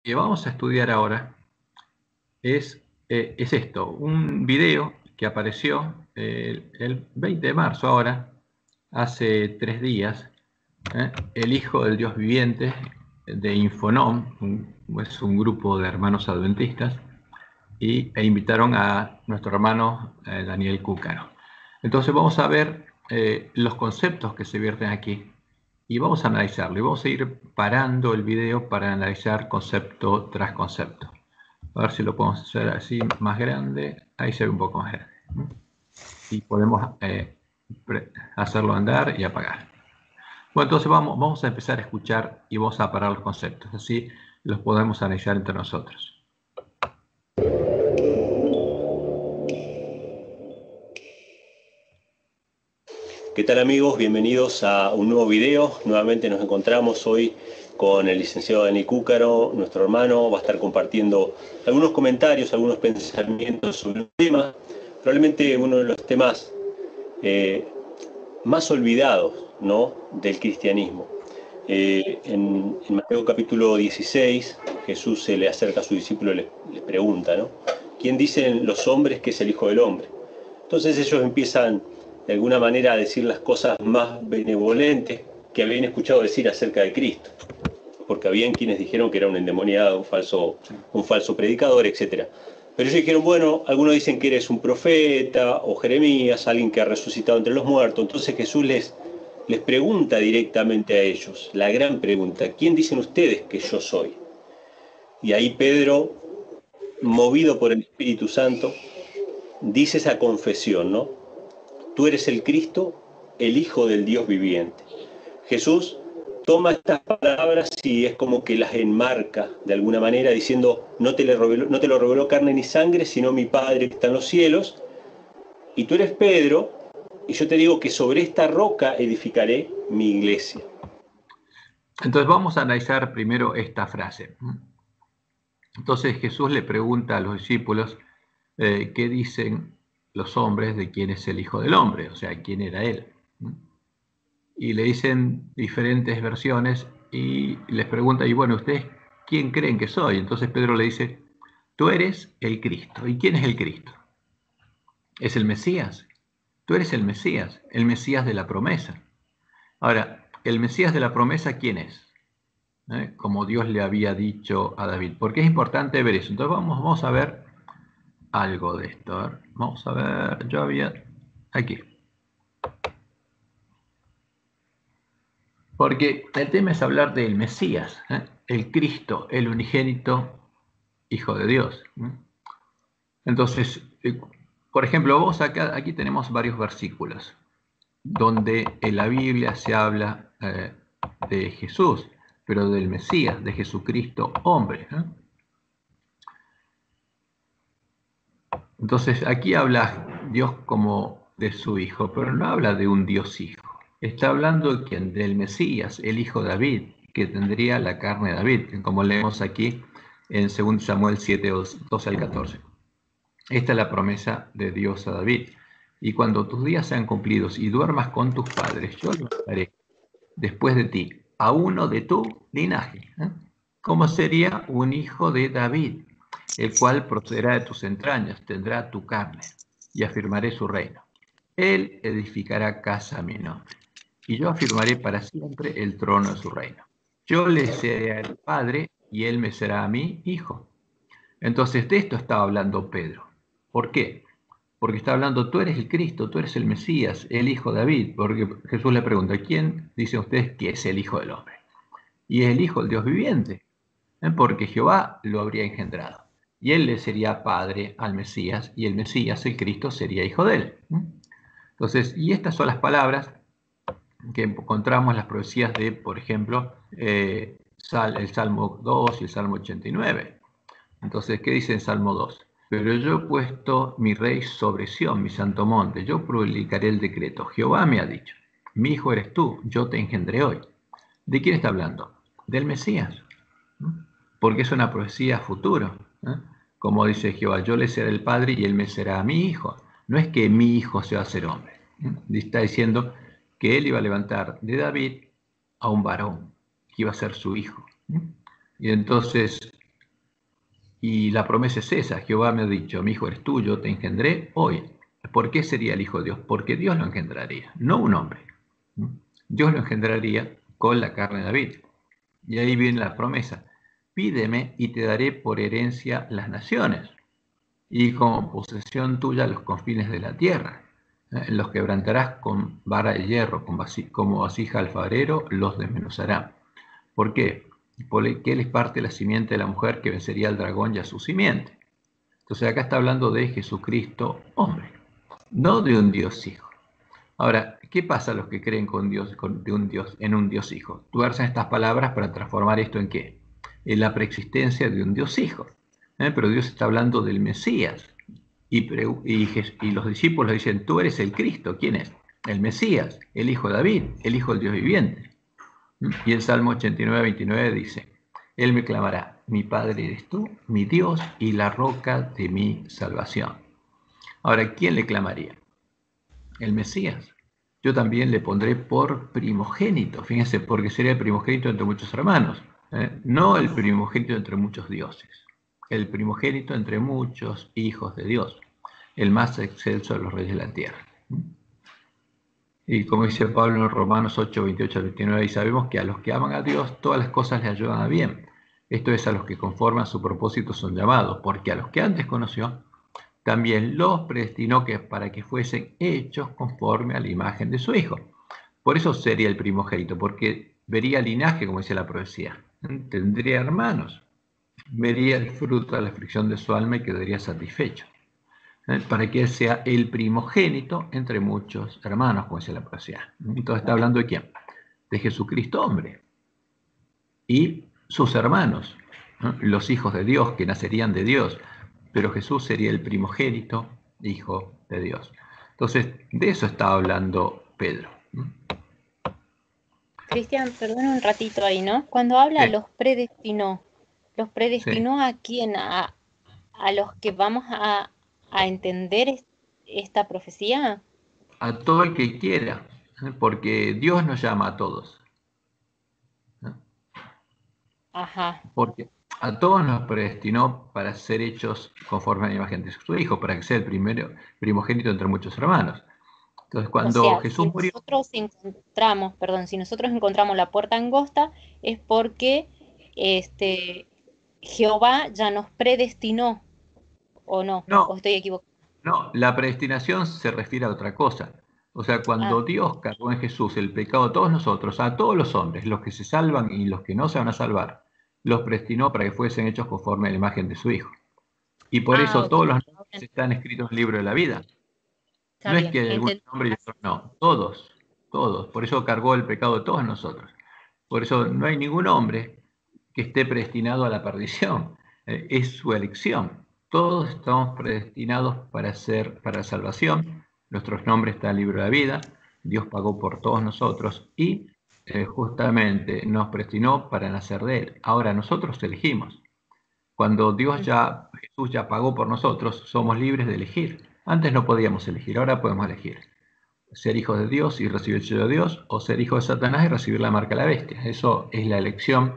Que vamos a estudiar ahora es esto, un video que apareció el 20 de marzo ahora, hace 3 días, el Hijo del Dios Viviente de Infonom, es un grupo de hermanos adventistas, e invitaron a nuestro hermano Daniel Cúcaro. Entonces vamos a ver los conceptos que se vierten aquí y vamos a analizarlo y vamos a ir parando el video para analizar concepto tras concepto. A ver si lo podemos hacer así más grande. Ahí se ve un poco más grande. Y podemos hacerlo andar y apagar. Bueno, entonces vamos a empezar a escuchar y vamos a parar los conceptos. Así los podemos analizar entre nosotros. ¿Qué tal amigos? Bienvenidos a un nuevo video. Nuevamente nos encontramos hoy con el licenciado Daniel Cúcaro, nuestro hermano. Va a estar compartiendo algunos comentarios, algunos pensamientos sobre un tema, probablemente uno de los temas más olvidados, ¿no?, del cristianismo. En Mateo capítulo 16, Jesús se le acerca a su discípulo y le pregunta, ¿no?, ¿quién dicen los hombres que es el Hijo del Hombre? Entonces ellos empiezan de alguna manera a decir las cosas más benevolentes que habían escuchado decir acerca de Cristo, porque habían quienes dijeron que era un endemoniado, un falso predicador, etc. Pero ellos dijeron, bueno, algunos dicen que eres un profeta o Jeremías, alguien que ha resucitado entre los muertos. Entonces Jesús les pregunta directamente a ellos, la gran pregunta, ¿quién dicen ustedes que yo soy? Y ahí Pedro, movido por el Espíritu Santo, dice esa confesión, ¿no? Tú eres el Cristo, el Hijo del Dios viviente. Jesús toma estas palabras y es como que las enmarca de alguna manera diciendo, no te lo reveló carne ni sangre, sino mi Padre que está en los cielos. Y tú eres Pedro, y yo te digo que sobre esta roca edificaré mi iglesia. Entonces vamos a analizar primero esta frase. Entonces Jesús le pregunta a los discípulos qué dicen los hombres de quién es el Hijo del Hombre, o sea, quién era él. Y le dicen diferentes versiones y les pregunta, y bueno, ¿ustedes quién creen que soy? Entonces Pedro le dice, tú eres el Cristo. ¿Y quién es el Cristo? Es el Mesías. Tú eres el Mesías de la promesa. Ahora, el Mesías de la promesa, ¿quién es? Como Dios le había dicho a David. Porque es importante ver eso. Entonces vamos a ver algo de esto. A ver, vamos a ver, yo había aquí. Porque el tema es hablar del Mesías, el Cristo, el unigénito Hijo de Dios. Entonces, por ejemplo, aquí tenemos varios versículos donde en la Biblia se habla de Jesús, pero del Mesías, de Jesucristo hombre. Entonces, aquí habla Dios como de su Hijo, pero no habla de un Dios Hijo. Está hablando de quién, del Mesías, el Hijo de David, que tendría la carne de David, como leemos aquí en 2 Samuel 7, 12 al 14. Esta es la promesa de Dios a David. Y cuando tus días sean cumplidos y duermas con tus padres, yo levantaré después de ti a uno de tu linaje, como sería un hijo de David, el cual procederá de tus entrañas, tendrá tu carne, y afirmaré su reino. Él edificará casa a mi nombre, y yo afirmaré para siempre el trono de su reino. Yo le seré el padre, y él me será a mí hijo. Entonces de esto estaba hablando Pedro. ¿Por qué? Porque está hablando, tú eres el Cristo, tú eres el Mesías, el Hijo de David, porque Jesús le pregunta, ¿quién dicen ustedes que es el Hijo del Hombre? Y es el Hijo del Dios viviente, porque Jehová lo habría engendrado. Y él le sería padre al Mesías, y el Mesías, el Cristo, sería hijo de él. Entonces, y estas son las palabras que encontramos en las profecías de, por ejemplo, el Salmo 2 y el Salmo 89. Entonces, ¿qué dice en Salmo 2? Pero yo he puesto mi rey sobre Sión, mi santo monte, yo publicaré el decreto. Jehová me ha dicho, mi hijo eres tú, yo te engendré hoy. ¿De quién está hablando? Del Mesías, porque es una profecía a futuro. Como dice Jehová, yo le seré el padre y él me será mi hijo. No es que mi hijo se va a hacer hombre. Está diciendo que él iba a levantar de David a un varón, que iba a ser su hijo. Y entonces Y la promesa es esa, Jehová me ha dicho, mi hijo eres tú, yo te engendré hoy. ¿Por qué sería el hijo de Dios? Porque Dios lo engendraría, no un hombre. Dios lo engendraría con la carne de David. Y ahí viene la promesa, pídeme y te daré por herencia las naciones, y como posesión tuya los confines de la tierra. Los quebrantarás con vara de hierro, como vasija alfarero, los desmenuzará. ¿Por qué? Porque él es parte de la simiente de la mujer que vencería al dragón y a su simiente. Entonces acá está hablando de Jesucristo hombre, no de un Dios hijo. Ahora, ¿qué pasa a los que creen en un Dios hijo? Tuercen estas palabras para transformar esto en ¿qué? En la preexistencia de un Dios hijo. Pero Dios está hablando del Mesías. Y los discípulos dicen, tú eres el Cristo. ¿Quién es? El Mesías, el hijo de David, el hijo del Dios viviente. Y el Salmo 89, 29 dice, Él me clamará, mi Padre eres tú, mi Dios y la roca de mi salvación. Ahora, ¿quién le clamaría? El Mesías. Yo también le pondré por primogénito, fíjense, porque sería el primogénito entre muchos hermanos, no el primogénito entre muchos dioses, el primogénito entre muchos hijos de Dios, el más excelso de los reyes de la tierra. Y como dice Pablo en Romanos 8, 28 al 29, y sabemos que a los que aman a Dios todas las cosas les ayudan a bien. Esto es, a los que conforme a su propósito son llamados, porque a los que antes conoció, también los predestinó para que fuesen hechos conforme a la imagen de su Hijo. Por eso sería el primogénito, porque vería linaje, como dice la profecía. Tendría hermanos, vería el fruto de la aflicción de su alma y quedaría satisfecho. Para que él sea el primogénito entre muchos hermanos, como dice la profecía. Entonces está hablando de quién? De Jesucristo hombre y sus hermanos, ¿no? Los hijos de Dios que nacerían de Dios, pero Jesús sería el primogénito hijo de Dios. Entonces, de eso está hablando Pedro. Cristian, perdona un ratito ahí, ¿no? Cuando habla Sí, ¿los sí. predestinó a quién? ¿A los que vamos a entender esta profecía? A todo el que quiera, porque Dios nos llama a todos. Ajá. Porque a todos nos predestinó para ser hechos conforme a la imagen de su Hijo, para que sea el primogénito entre muchos hermanos. Entonces, O cuando sea, Jesús murió, si nosotros encontramos la puerta angosta, es porque Jehová ya nos predestinó, ¿o no? ¿O no, estoy equivocada? no, la predestinación se refiere a otra cosa. O sea, Ah, cuando Dios cargó en Jesús el pecado de todos nosotros, a todos los hombres, los que se salvan y los que no se van a salvar, los predestinó para que fuesen hechos conforme a la imagen de su Hijo. Y por eso ok. todos los Ahora nombres están escritos en el libro de la vida. está No es bien, que hay algún entendí. nombre y otros no, todos, todos. Por eso cargó el pecado de todos nosotros. Por eso no hay ningún hombre que esté predestinado a la perdición. Es su elección. Todos estamos predestinados para salvación. Nuestros nombres están en el libro de la vida. Dios pagó por todos nosotros y justamente nos predestinó para nacer de Él. Ahora nosotros elegimos. Cuando Jesús ya pagó por nosotros, somos libres de elegir. Antes no podíamos elegir, ahora podemos elegir. Ser hijos de Dios y recibir el sello de Dios, o ser hijos de Satanás y recibir la marca de la bestia. Eso es la elección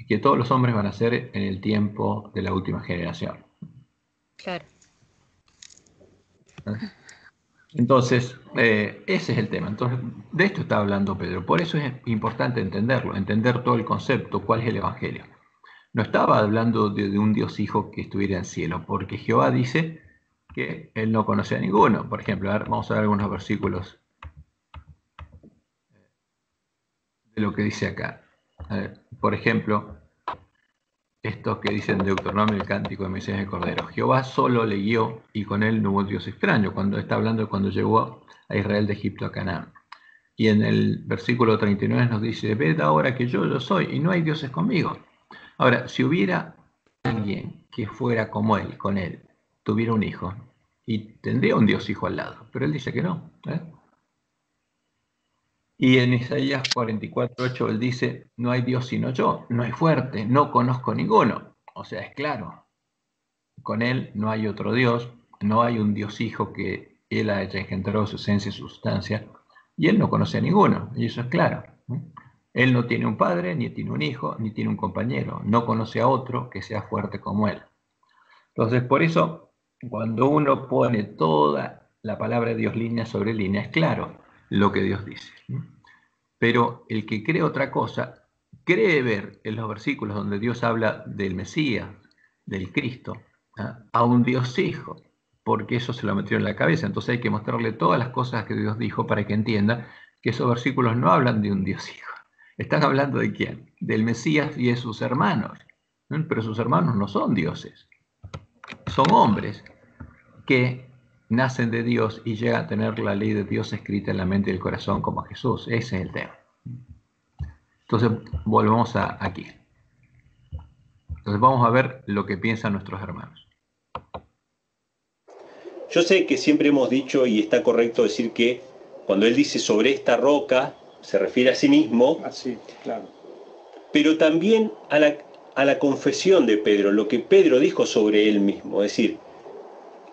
que todos los hombres van a hacer en el tiempo de la última generación. Claro. Entonces, ese es el tema. Entonces, de esto está hablando Pedro. Por eso es importante entenderlo, entender todo el concepto, cuál es el Evangelio. No estaba hablando de un Dios hijo que estuviera en el cielo, porque Jehová dice que él no conoce a ninguno. Por ejemplo, vamos a ver algunos versículos de lo que dice acá. Por ejemplo, estos que dicen Deuteronomio, el cántico de Moisés el Cordero. Jehová solo le guió y con él no hubo Dios extraño, cuando está hablando de cuando llevó a Israel de Egipto a Canaán. Y en el versículo 39 nos dice, ved ahora que yo soy y no hay dioses conmigo. Ahora, si hubiera alguien que fuera como él, con él, tuviera un hijo, y tendría un Dios hijo al lado, pero él dice que no. Y en Isaías 44:8 él dice, no hay Dios sino yo, no hay fuerte, no conozco ninguno. O sea, es claro, con él no hay otro Dios, no hay un Dios hijo que él haya engendrado su esencia y su sustancia, y él no conoce a ninguno, y eso es claro. Él no tiene un padre, ni tiene un hijo, ni tiene un compañero, no conoce a otro que sea fuerte como él. Entonces, por eso, cuando uno pone toda la palabra de Dios línea sobre línea, es claro lo que Dios dice. Pero el que cree otra cosa, cree ver en los versículos donde Dios habla del Mesías, del Cristo, a un Dios hijo, porque eso se lo metió en la cabeza. Entonces hay que mostrarle todas las cosas que Dios dijo para que entienda que esos versículos no hablan de un Dios hijo. Están hablando de quién? Del Mesías y de sus hermanos. Pero sus hermanos no son dioses. Son hombres que nacen de Dios y llegan a tener la ley de Dios escrita en la mente y el corazón como Jesús. Ese es el tema. Entonces volvemos aquí. Entonces vamos a ver lo que piensan nuestros hermanos. Yo sé que siempre hemos dicho, y está correcto decir que cuando él dice sobre esta roca, se refiere a sí mismo. Así, claro. Pero también a la confesión de Pedro, lo que Pedro dijo sobre él mismo, es decir,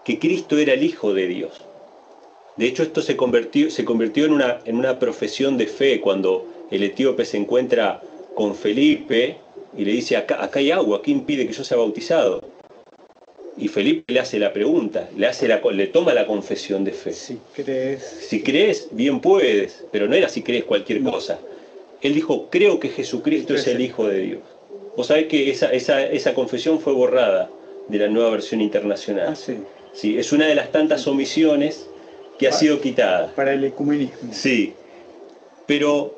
que Cristo era el Hijo de Dios. De hecho, esto se convirtió en una profesión de fe cuando el etíope se encuentra con Felipe y le dice, acá hay agua, ¿qué impide que yo sea bautizado? Y Felipe le hace la pregunta, le toma la confesión de fe. Si crees. Si crees, bien puedes, pero no era si crees cualquier cosa. Él dijo, creo que Jesucristo es el Hijo de Dios. Vos sabés que esa confesión fue borrada de la Nueva Versión Internacional. Ah, sí. Sí, es una de las tantas omisiones que ha sido quitada. Para el ecumenismo. Sí, pero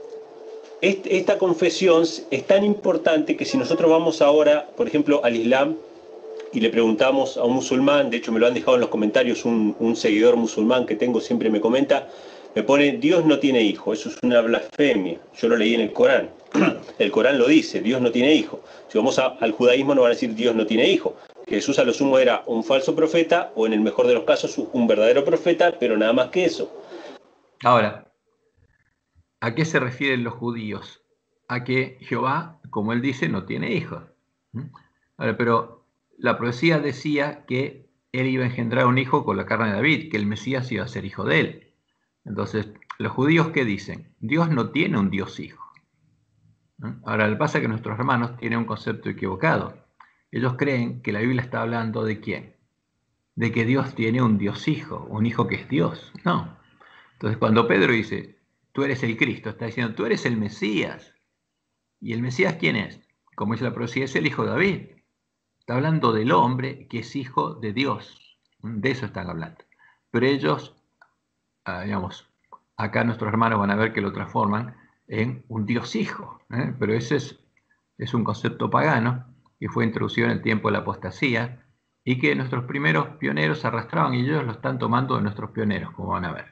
esta confesión es tan importante que si nosotros vamos ahora, por ejemplo, al Islam y le preguntamos a un musulmán, de hecho me lo han dejado en los comentarios, un seguidor musulmán que tengo siempre me comenta, me pone, Dios no tiene hijo, eso es una blasfemia. Yo lo leí en el Corán. El Corán lo dice, Dios no tiene hijo. Si vamos al judaísmo nos van a decir Dios no tiene hijo. Jesús a lo sumo era un falso profeta o en el mejor de los casos un verdadero profeta, pero nada más que eso. Ahora, ¿a qué se refieren los judíos? A que Jehová, como él dice, no tiene hijos. Ahora, pero la profecía decía que él iba a engendrar un hijo con la carne de David, que el Mesías iba a ser hijo de él. Entonces, los judíos, ¿qué dicen? Dios no tiene un Dios hijo. Ahora, le pasa que nuestros hermanos tienen un concepto equivocado. Ellos creen que la Biblia está hablando de quién, de que Dios tiene un Dios hijo, un hijo que es Dios. No. Entonces, cuando Pedro dice, tú eres el Cristo, está diciendo, tú eres el Mesías. ¿Y el Mesías quién es? Como dice la profecía, es el hijo de David. Está hablando del hombre que es hijo de Dios. De eso están hablando. Pero ellos, digamos, acá nuestros hermanos van a ver que lo transforman en un Dios hijo. Pero ese es un concepto pagano que fue introducido en el tiempo de la apostasía y que nuestros primeros pioneros arrastraban y ellos lo están tomando de nuestros pioneros, como van a ver.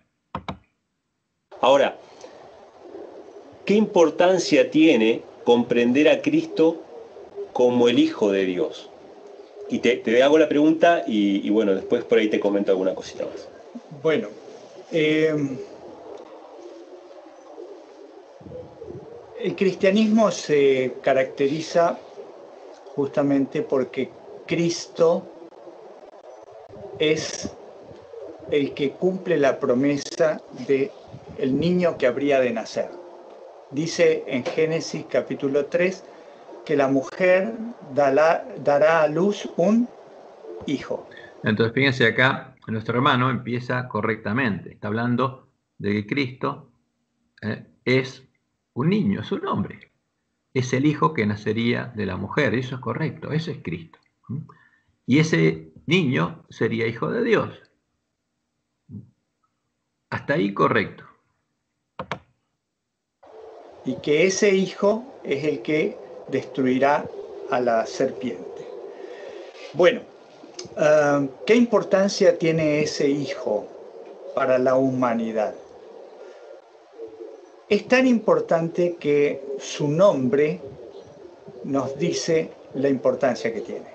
Ahora, ¿qué importancia tiene comprender a Cristo como el Hijo de Dios? Y te hago la pregunta y bueno, después por ahí te comento alguna cosita más. Bueno, el cristianismo se caracteriza justamente porque Cristo es el que cumple la promesa de el niño que habría de nacer. Dice en Génesis capítulo 3 que la mujer dará a luz un hijo. Entonces, fíjense acá, nuestro hermano empieza correctamente. Está hablando de que Cristo es un niño, es un hombre. Es el hijo que nacería de la mujer. Eso es correcto, ese es Cristo. Y ese niño sería hijo de Dios. Hasta ahí correcto. Y que ese hijo es el que destruirá a la serpiente. Bueno, ¿qué importancia tiene ese hijo para la humanidad? Es tan importante que su nombre nos dice la importancia que tiene.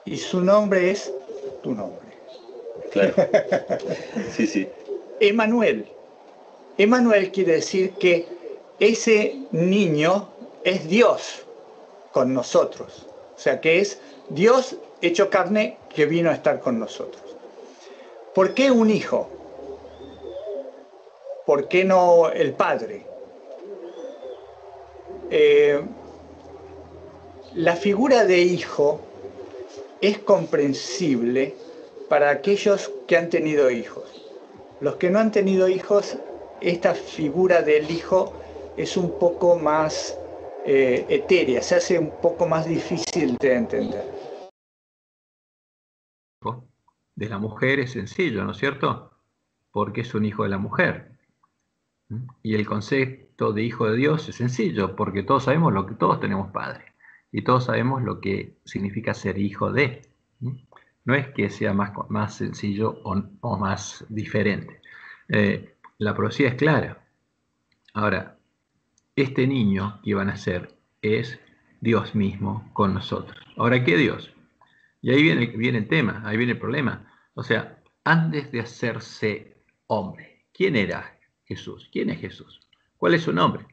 Y su nombre es tu nombre. Claro. Sí, sí. Emmanuel. Emmanuel quiere decir que ese niño es Dios con nosotros. O sea, que es Dios hecho carne que vino a estar con nosotros. ¿Por qué un hijo? ¿Por qué no el padre? La figura de hijo es comprensible para aquellos que han tenido hijos. Los que no han tenido hijos, esta figura del hijo es un poco más etérea, se hace un poco más difícil de entender. De la mujer es sencillo, ¿no es cierto? Porque es un hijo de la mujer. Y el concepto de hijo de Dios es sencillo, porque todos sabemos lo que todos tenemos padre. Y todos sabemos lo que significa ser hijo de. No es que sea más sencillo o más diferente. La profecía es clara. Ahora, este niño que iban a ser es Dios mismo con nosotros. Ahora, ¿qué Dios? Y ahí viene el tema, ahí viene el problema. O sea, antes de hacerse hombre, ¿quién era Jesús? ¿Quién es Jesús? ¿Cuál es su nombre?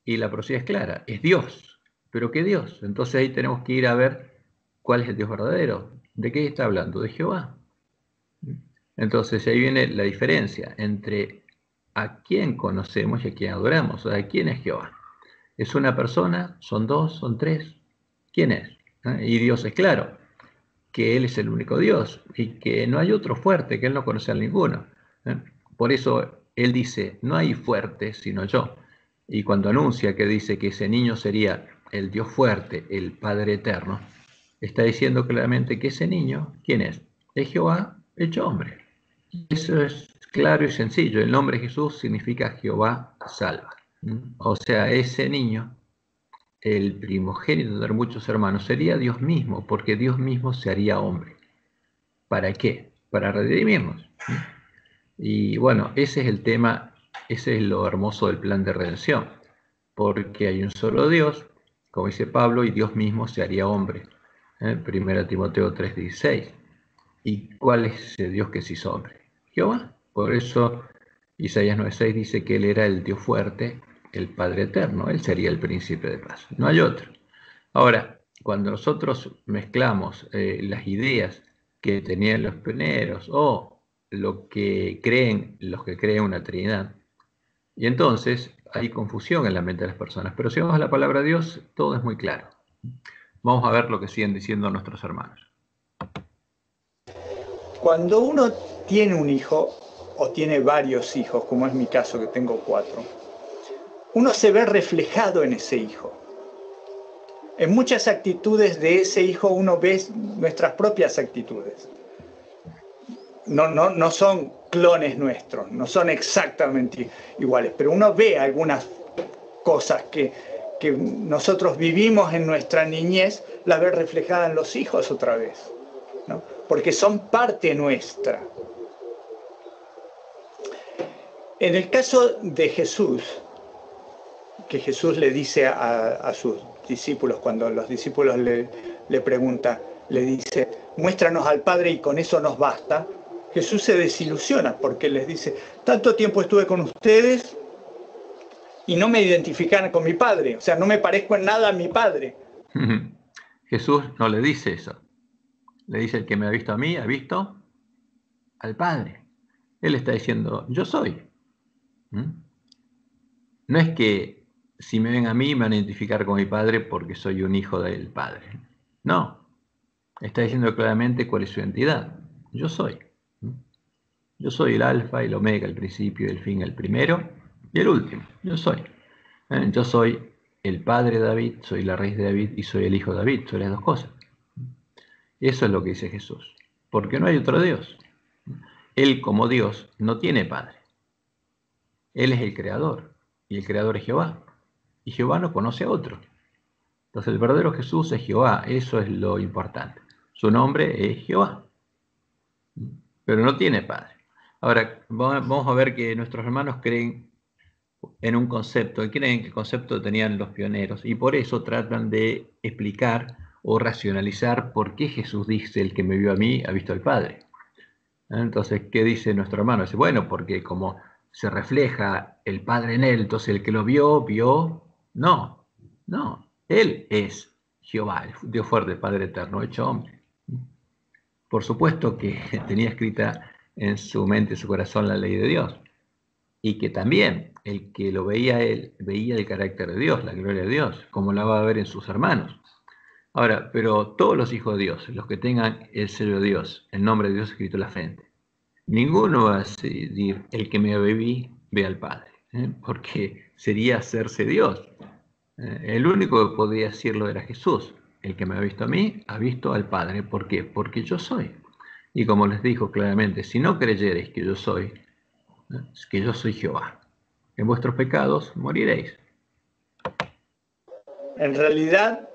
Y la profecía es clara, es Dios. ¿Pero qué Dios? Entonces ahí tenemos que ir a ver cuál es el Dios verdadero. ¿De qué está hablando? De Jehová. Entonces ahí viene la diferencia entre a quién conocemos y a quién adoramos. O sea, ¿quién es Jehová? ¿Es una persona? ¿Son dos? ¿Son tres? ¿Quién es? Y Dios es claro, que Él es el único Dios y que no hay otro fuerte, que Él no conoce a ninguno. Por eso Él dice, no hay fuerte sino yo. Y cuando anuncia que dice que ese niño sería el Dios fuerte, el Padre eterno, está diciendo claramente que ese niño, ¿quién es? Es Jehová hecho hombre. Eso es claro y sencillo. El nombre Jesús significa Jehová salva. O sea, ese niño, el primogénito de muchos hermanos, sería Dios mismo, porque Dios mismo se haría hombre. ¿Para qué? Para redimirnos. Y bueno, ese es el tema, ese es lo hermoso del plan de redención, porque hay un solo Dios, como dice Pablo, y Dios mismo se haría hombre. 1 Timoteo 3:16. ¿Y cuál es ese Dios que se hizo hombre? Jehová. Por eso Isaías 9:6 dice que Él era el Dios fuerte, el Padre eterno. Él sería el príncipe de paz. No hay otro. Ahora, cuando nosotros mezclamos las ideas que tenían los pioneros o lo que creen los que creen una Trinidad, y entonces hay confusión en la mente de las personas. Pero si vamos a la palabra de Dios, todo es muy claro. Vamos a ver lo que siguen diciendo nuestros hermanos. Cuando uno tiene un hijo o tiene varios hijos, como es mi caso que tengo 4, uno se ve reflejado en ese hijo. En muchas actitudes de ese hijo uno ve nuestras propias actitudes. No son clones nuestros, no son exactamente iguales, pero uno ve algunas cosas que nosotros vivimos en nuestra niñez, las ve reflejadas en los hijos otra vez, ¿no? Porque son parte nuestra. En el caso de Jesús, que Jesús le dice a sus discípulos, cuando los discípulos le preguntan, le dice, muéstranos al Padre y con eso nos basta, Jesús se desilusiona porque les dice, tanto tiempo estuve con ustedes y no me identifican con mi Padre, o sea, no me parezco en nada a mi Padre. Jesús no le dice eso. Le dice, el que me ha visto a mí, ha visto al Padre. Él está diciendo, yo soy. No es que si me ven a mí me van a identificar con mi Padre porque soy un hijo del Padre. No. Está diciendo claramente cuál es su identidad. Yo soy. Yo soy el alfa y el omega, el principio y el fin, el primero y el último. Yo soy. Yo soy el padre de David, soy la raíz de David y soy el hijo de David. Soy las dos cosas. Eso es lo que dice Jesús. Porque no hay otro Dios. Él como Dios no tiene padre. Él es el creador. Y el creador es Jehová. Y Jehová no conoce a otro. Entonces el verdadero Jesús es Jehová. Eso es lo importante. Su nombre es Jehová. Pero no tiene padre. Ahora, vamos a ver que nuestros hermanos creen en un concepto, y creen que el concepto tenían los pioneros, y por eso tratan de explicar o racionalizar por qué Jesús dice, el que me vio a mí, ha visto al Padre. Entonces, ¿qué dice nuestro hermano? Dice, bueno, porque como se refleja el Padre en él, entonces el que lo vio. No, él es Jehová, el Dios fuerte, el Padre eterno, hecho hombre. Por supuesto que tenía escrita en su mente y su corazón la ley de Dios, y que también el que lo veía él, veía el carácter de Dios, la gloria de Dios, como la va a ver en sus hermanos. Ahora, pero todos los hijos de Dios, los que tengan el sello de Dios, el nombre de Dios escrito en la frente, ninguno va a decir, el que me ve, ve al Padre, porque sería hacerse Dios. El único que podía decirlo era Jesús. El que me ha visto a mí, ha visto al Padre. ¿Por qué? Porque yo soy. Y como les dijo claramente, si no creyereis que yo soy Jehová, en vuestros pecados moriréis. En realidad,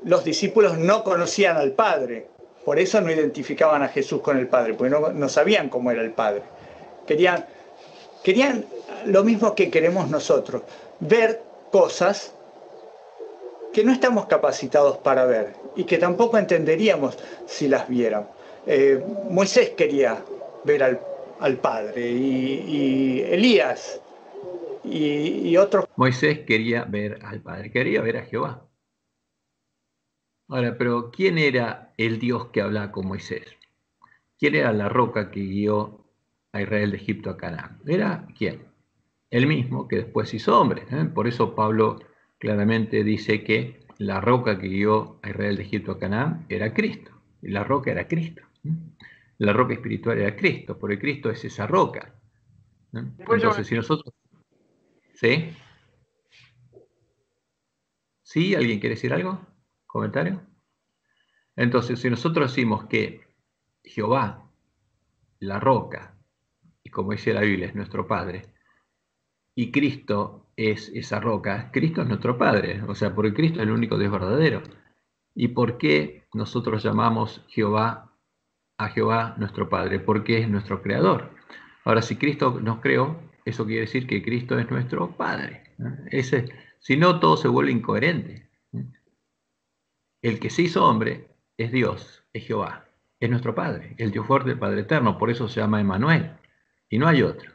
los discípulos no conocían al Padre, por eso no identificaban a Jesús con el Padre, porque no sabían cómo era el Padre. Querían lo mismo que queremos nosotros, ver cosas que no estamos capacitados para ver y que tampoco entenderíamos si las viéramos. Moisés quería ver al Padre y Elías y otros. Moisés quería ver al Padre, quería ver a Jehová. Ahora, pero ¿quién era el Dios que hablaba con Moisés? ¿Quién era la roca que guió a Israel de Egipto a Canaán? ¿Era quién? El mismo que después hizo hombre. Por eso Pablo claramente dice que la roca que guió a Israel de Egipto a Canaán era Cristo. Y la roca era Cristo. La roca espiritual era Cristo, porque Cristo es esa roca. Entonces, si nosotros... ¿Sí? ¿Sí? ¿Alguien quiere decir algo? ¿Comentario? Entonces, si nosotros decimos que Jehová, la roca, y como dice la Biblia, es nuestro Padre, y Cristo es esa roca, Cristo es nuestro Padre, o sea, porque Cristo es el único Dios verdadero. ¿Y por qué nosotros llamamos a Jehová nuestro Padre? Porque es nuestro Creador. Ahora, si Cristo nos creó, eso quiere decir que Cristo es nuestro Padre. Si no, todo se vuelve incoherente. El que se hizo hombre es Dios, es Jehová, es nuestro Padre, el Dios fuerte, el Padre eterno, por eso se llama Emmanuel, y no hay otro.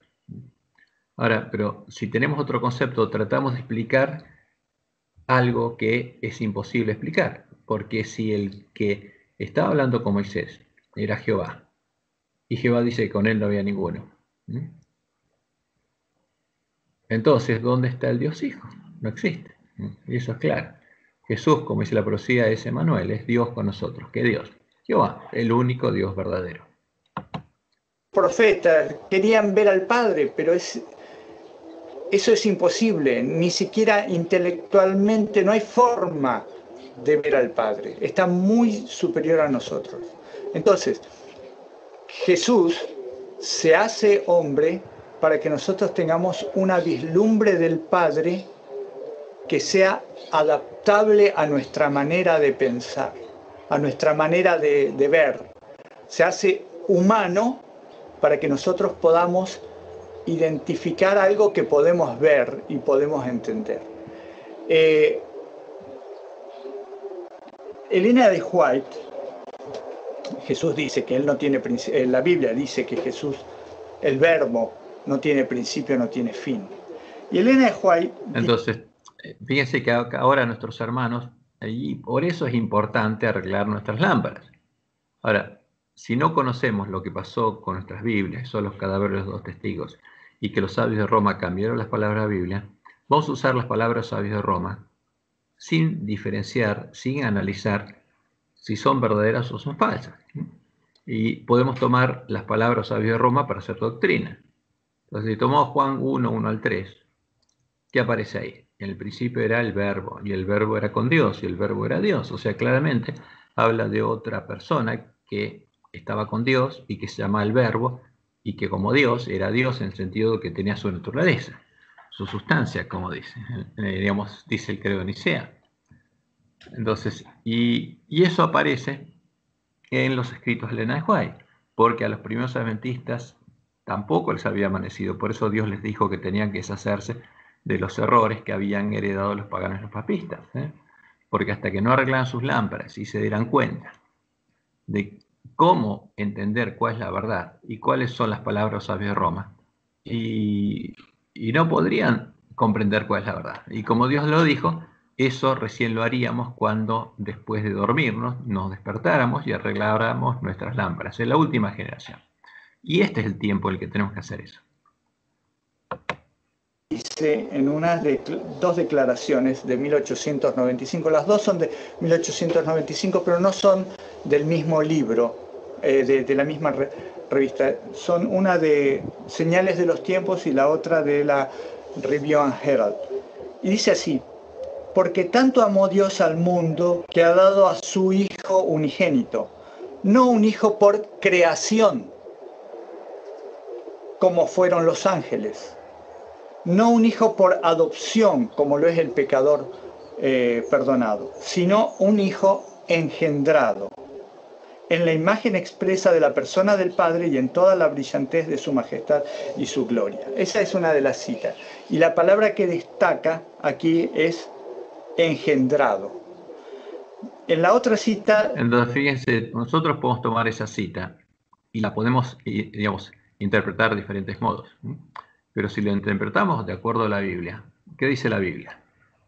Ahora, pero si tenemos otro concepto, tratamos de explicar algo que es imposible explicar, porque si el que estaba hablando con Moisés era Jehová, y Jehová dice que con él no había ninguno, entonces, ¿dónde está el Dios Hijo? No existe, y eso es claro. Jesús, como dice la profecía, es Emmanuel, es Dios con nosotros. ¿Qué Dios? Jehová, el único Dios verdadero. Profetas querían ver al Padre, pero eso es imposible, ni siquiera intelectualmente no hay forma de ver al Padre, está muy superior a nosotros. Entonces, Jesús se hace hombre para que nosotros tengamos una vislumbre del Padre que sea adaptable a nuestra manera de pensar, a nuestra manera de ver. Se hace humano para que nosotros podamos identificar algo que podemos ver y podemos entender. Elena de White, Jesús dice que él no tiene principio, la Biblia dice que Jesús, el verbo, no tiene principio, no tiene fin. Y Elena de White... Entonces, fíjense que ahora nuestros hermanos, y por eso es importante arreglar nuestras lámparas. Ahora, si no conocemos lo que pasó con nuestras Biblias, son los cadáveres de los dos testigos, y que los sabios de Roma cambiaron las palabras de la Biblia, vamos a usar las palabras sabios de Roma sin diferenciar, sin analizar si son verdaderas o son falsas. Y podemos tomar las palabras sabios de Roma para hacer doctrina. Entonces, si tomamos Juan 1, 1 al 3, ¿qué aparece ahí? En el principio era el verbo, y el verbo era con Dios, y el verbo era Dios. O sea, claramente habla de otra persona que estaba con Dios y que se llama el verbo, y que como Dios era Dios en el sentido de que tenía su naturaleza, su sustancia, como dice, digamos, dice el credo de Nicea. Entonces, y eso aparece en los escritos de Elena de White, porque a los primeros adventistas tampoco les había amanecido, por eso Dios les dijo que tenían que deshacerse de los errores que habían heredado los paganos y los papistas, porque hasta que no arreglaran sus lámparas y se dieran cuenta de cómo entender cuál es la verdad y cuáles son las palabras sabias de Roma, y no podrían comprender cuál es la verdad. Y como Dios lo dijo, eso recién lo haríamos cuando después de dormirnos nos despertáramos y arregláramos nuestras lámparas, en la última generación. Y este es el tiempo en el que tenemos que hacer eso. dice en dos declaraciones de 1895, las dos son de 1895, pero no son del mismo libro, de la misma revista. Son una de Señales de los Tiempos y la otra de la Review and Herald. Y dice así: porque tanto amó Dios al mundo que ha dado a su Hijo unigénito, no un hijo por creación, como fueron los ángeles, no un hijo por adopción, como lo es el pecador perdonado, sino un hijo engendrado, en la imagen expresa de la persona del Padre y en toda la brillantez de su majestad y su gloria. Esa es una de las citas. Y la palabra que destaca aquí es engendrado. En la otra cita... Entonces, fíjense, nosotros podemos tomar esa cita y la podemos, digamos, interpretar de diferentes modos. Pero si lo interpretamos de acuerdo a la Biblia, ¿qué dice la Biblia?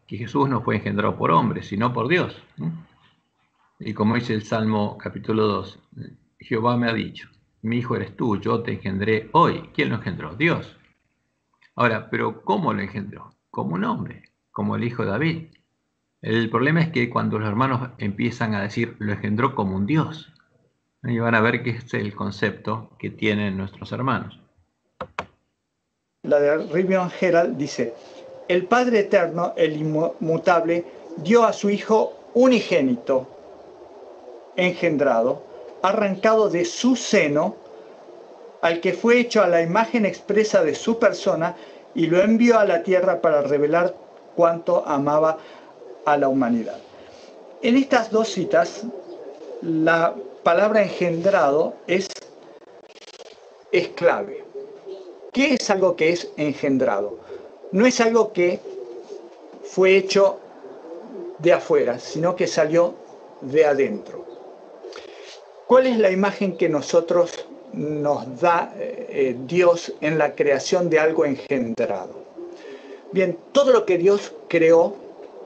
Que Jesús no fue engendrado por hombres, sino por Dios. Y como dice el Salmo capítulo 2, Jehová me ha dicho, mi hijo eres tú, yo te engendré hoy. ¿Quién lo engendró? Dios. Ahora, ¿pero cómo lo engendró? Como un hombre, como el hijo de David. El problema es que cuando los hermanos empiezan a decir, lo engendró como un Dios, y van a ver que es el concepto que tienen nuestros hermanos. La de Review and Herald dice: el Padre Eterno, el inmutable, dio a su Hijo unigénito, engendrado, arrancado de su seno, al que fue hecho a la imagen expresa de su persona, y lo envió a la tierra para revelar cuánto amaba a la humanidad. En estas dos citas, la palabra engendrado es clave. ¿Qué es algo que es engendrado? No es algo que fue hecho de afuera, sino que salió de adentro. ¿Cuál es la imagen que nosotros nos da Dios en la creación de algo engendrado? Bien, todo lo que Dios creó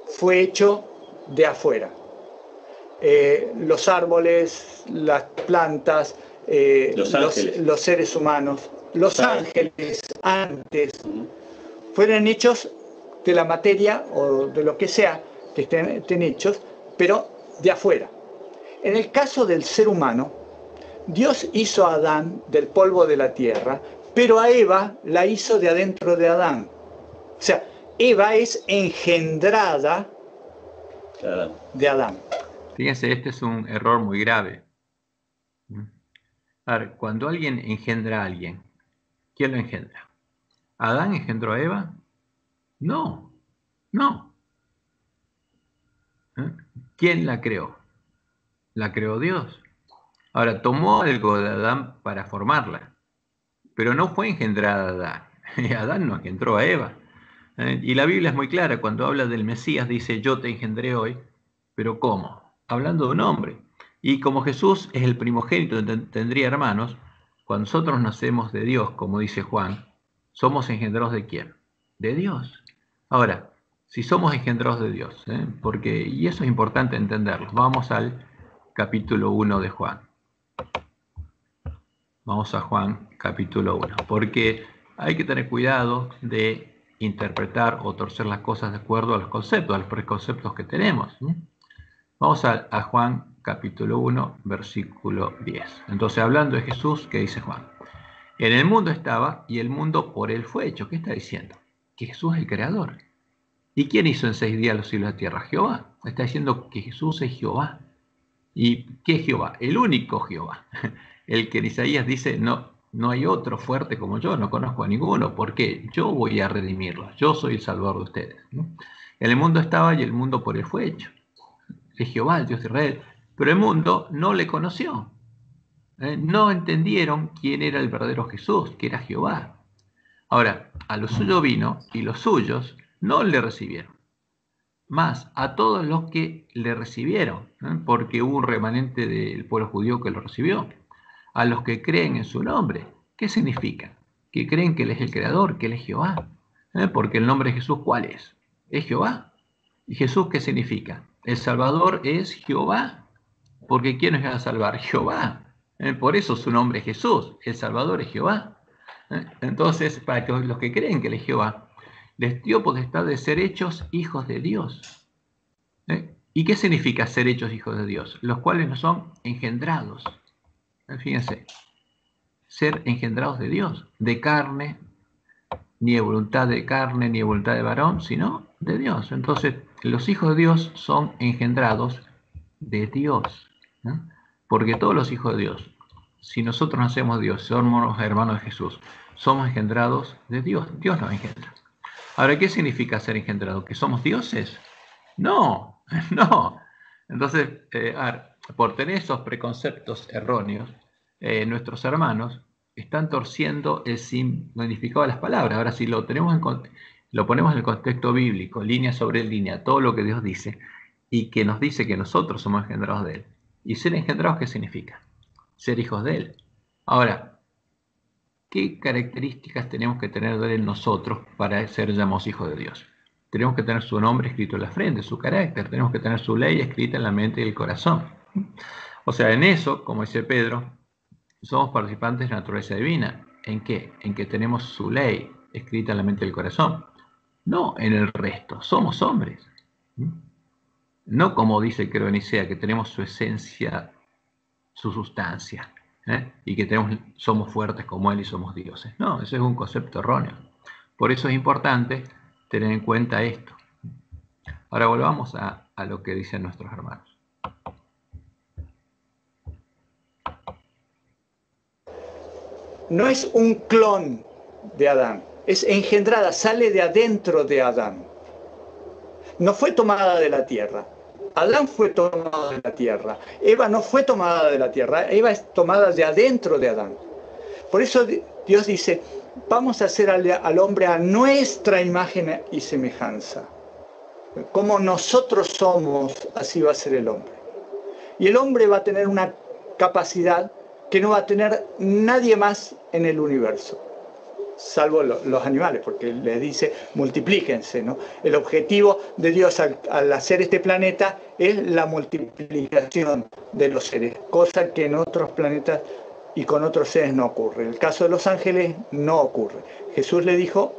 fue hecho de afuera. Los árboles, las plantas, los seres humanos, los ángeles antes, fueron hechos de la materia o de lo que sea que estén hechos, pero de afuera. En el caso del ser humano, Dios hizo a Adán del polvo de la tierra, pero a Eva la hizo de adentro de Adán. O sea, Eva es engendrada de Adán. Fíjense, este es un error muy grave. A ver, cuando alguien engendra a alguien, ¿quién lo engendra? ¿Adán engendró a Eva? No, no. ¿Quién la creó? La creó Dios. Ahora, tomó algo de Adán para formarla, pero no fue engendrada Adán. Adán no engendró a Eva. Y la Biblia es muy clara, cuando habla del Mesías dice, yo te engendré hoy, pero ¿cómo? Hablando de un hombre. Y como Jesús es el primogénito, tendría hermanos, cuando nosotros nacemos de Dios, como dice Juan, ¿somos engendrados de quién? De Dios. Ahora, si somos engendrados de Dios, y eso es importante entenderlo, vamos al capítulo 1 de Juan. Vamos a Juan capítulo 1, porque hay que tener cuidado de interpretar o torcer las cosas de acuerdo a los conceptos, a los preconceptos que tenemos. Vamos a Juan capítulo 1, versículo 10. Entonces, hablando de Jesús, ¿qué dice Juan? En el mundo estaba y el mundo por él fue hecho. ¿Qué está diciendo? Que Jesús es el creador. ¿Y quién hizo en 6 días los cielos y la tierra? Jehová. Está diciendo que Jesús es Jehová. ¿Y qué es Jehová? El único Jehová. El que en Isaías dice, no hay otro fuerte como yo, no conozco a ninguno, porque yo voy a redimirlos, yo soy el Salvador de ustedes. En el mundo estaba y el mundo por él fue hecho. Es Jehová, el Dios de Israel, pero el mundo no le conoció. No entendieron quién era el verdadero Jesús, que era Jehová. Ahora, a lo suyo vino y los suyos no le recibieron. Más a todos los que le recibieron, porque hubo un remanente del pueblo judío que lo recibió. A los que creen en su nombre. ¿Qué significa? Que creen que Él es el Creador, que Él es Jehová. Porque el nombre de Jesús, ¿cuál es? Es Jehová. ¿Y Jesús qué significa? El Salvador es Jehová. Porque ¿quién nos va a salvar? Jehová. Por eso su nombre es Jesús. El Salvador es Jehová. Entonces, para que los que creen que Él es Jehová, Les dio potestad de ser hechos hijos de Dios. ¿Y qué significa ser hechos hijos de Dios? Los cuales no son engendrados. Fíjense, ser engendrados de Dios, de carne, ni de voluntad de carne, ni de voluntad de varón, sino de Dios. Entonces, los hijos de Dios son engendrados de Dios, ¿no? Porque todos los hijos de Dios, si nosotros nacemos de Dios, somos hermanos de Jesús, somos engendrados de Dios. Dios nos engendra. Ahora, ¿qué significa ser engendrado? ¿Que somos dioses? No, no. Entonces, por tener esos preconceptos erróneos, nuestros hermanos están torciendo el significado de las palabras. Ahora, si lo ponemos en el contexto bíblico, línea sobre línea, todo lo que Dios dice, y que nos dice que nosotros somos engendrados de Él. ¿Y ser engendrados qué significa? Ser hijos de Él. Ahora, ¿qué características tenemos que tener de Él nosotros para ser llamados hijos de Dios? Tenemos que tener su nombre escrito en la frente, su carácter, tenemos que tener su ley escrita en la mente y el corazón. O sea, en eso, como dice Pedro, somos participantes de la naturaleza divina. ¿En qué? En que tenemos su ley escrita en la mente y el corazón. No en el resto, somos hombres. No como dice el credo de Nicea, que tenemos su esencia, su sustancia, y que somos fuertes como Él y somos dioses. No, ese es un concepto erróneo. Por eso es importante tener en cuenta esto. Ahora volvamos a lo que dicen nuestros hermanos. No es un clon de Adán, es engendrada, sale de adentro de Adán. No fue tomada de la tierra. Adán fue tomado de la tierra. Eva no fue tomada de la tierra. Eva es tomada de adentro de Adán. Por eso Dios dice, vamos a hacer al hombre a nuestra imagen y semejanza. Como nosotros somos, así va a ser el hombre. Y el hombre va a tener una capacidad que no va a tener nadie más en el universo, salvo los animales, porque les dice multiplíquense, ¿no? El objetivo de Dios al hacer este planeta es la multiplicación de los seres, cosa que en otros planetas y con otros seres no ocurre. En el caso de los ángeles no ocurre. Jesús le dijo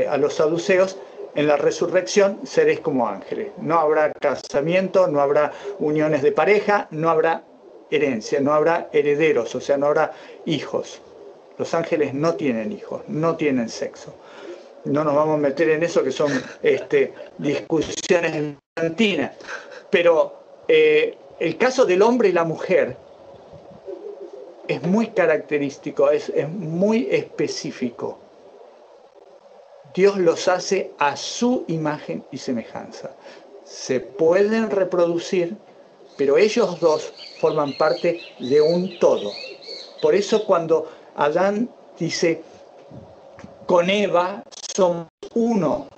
a los saduceos, en la resurrección seréis como ángeles. No habrá casamiento, no habrá uniones de pareja, no habrá herencia, no habrá herederos, o sea, no habrá hijos. Los ángeles no tienen hijos, no tienen sexo. No nos vamos a meter en eso que son discusiones bizantinas. Pero el caso del hombre y la mujer es muy característico, es muy específico. Dios los hace a su imagen y semejanza. Se pueden reproducir, pero ellos dos forman parte de un todo. Por eso cuando Adán dice, con Eva somos uno.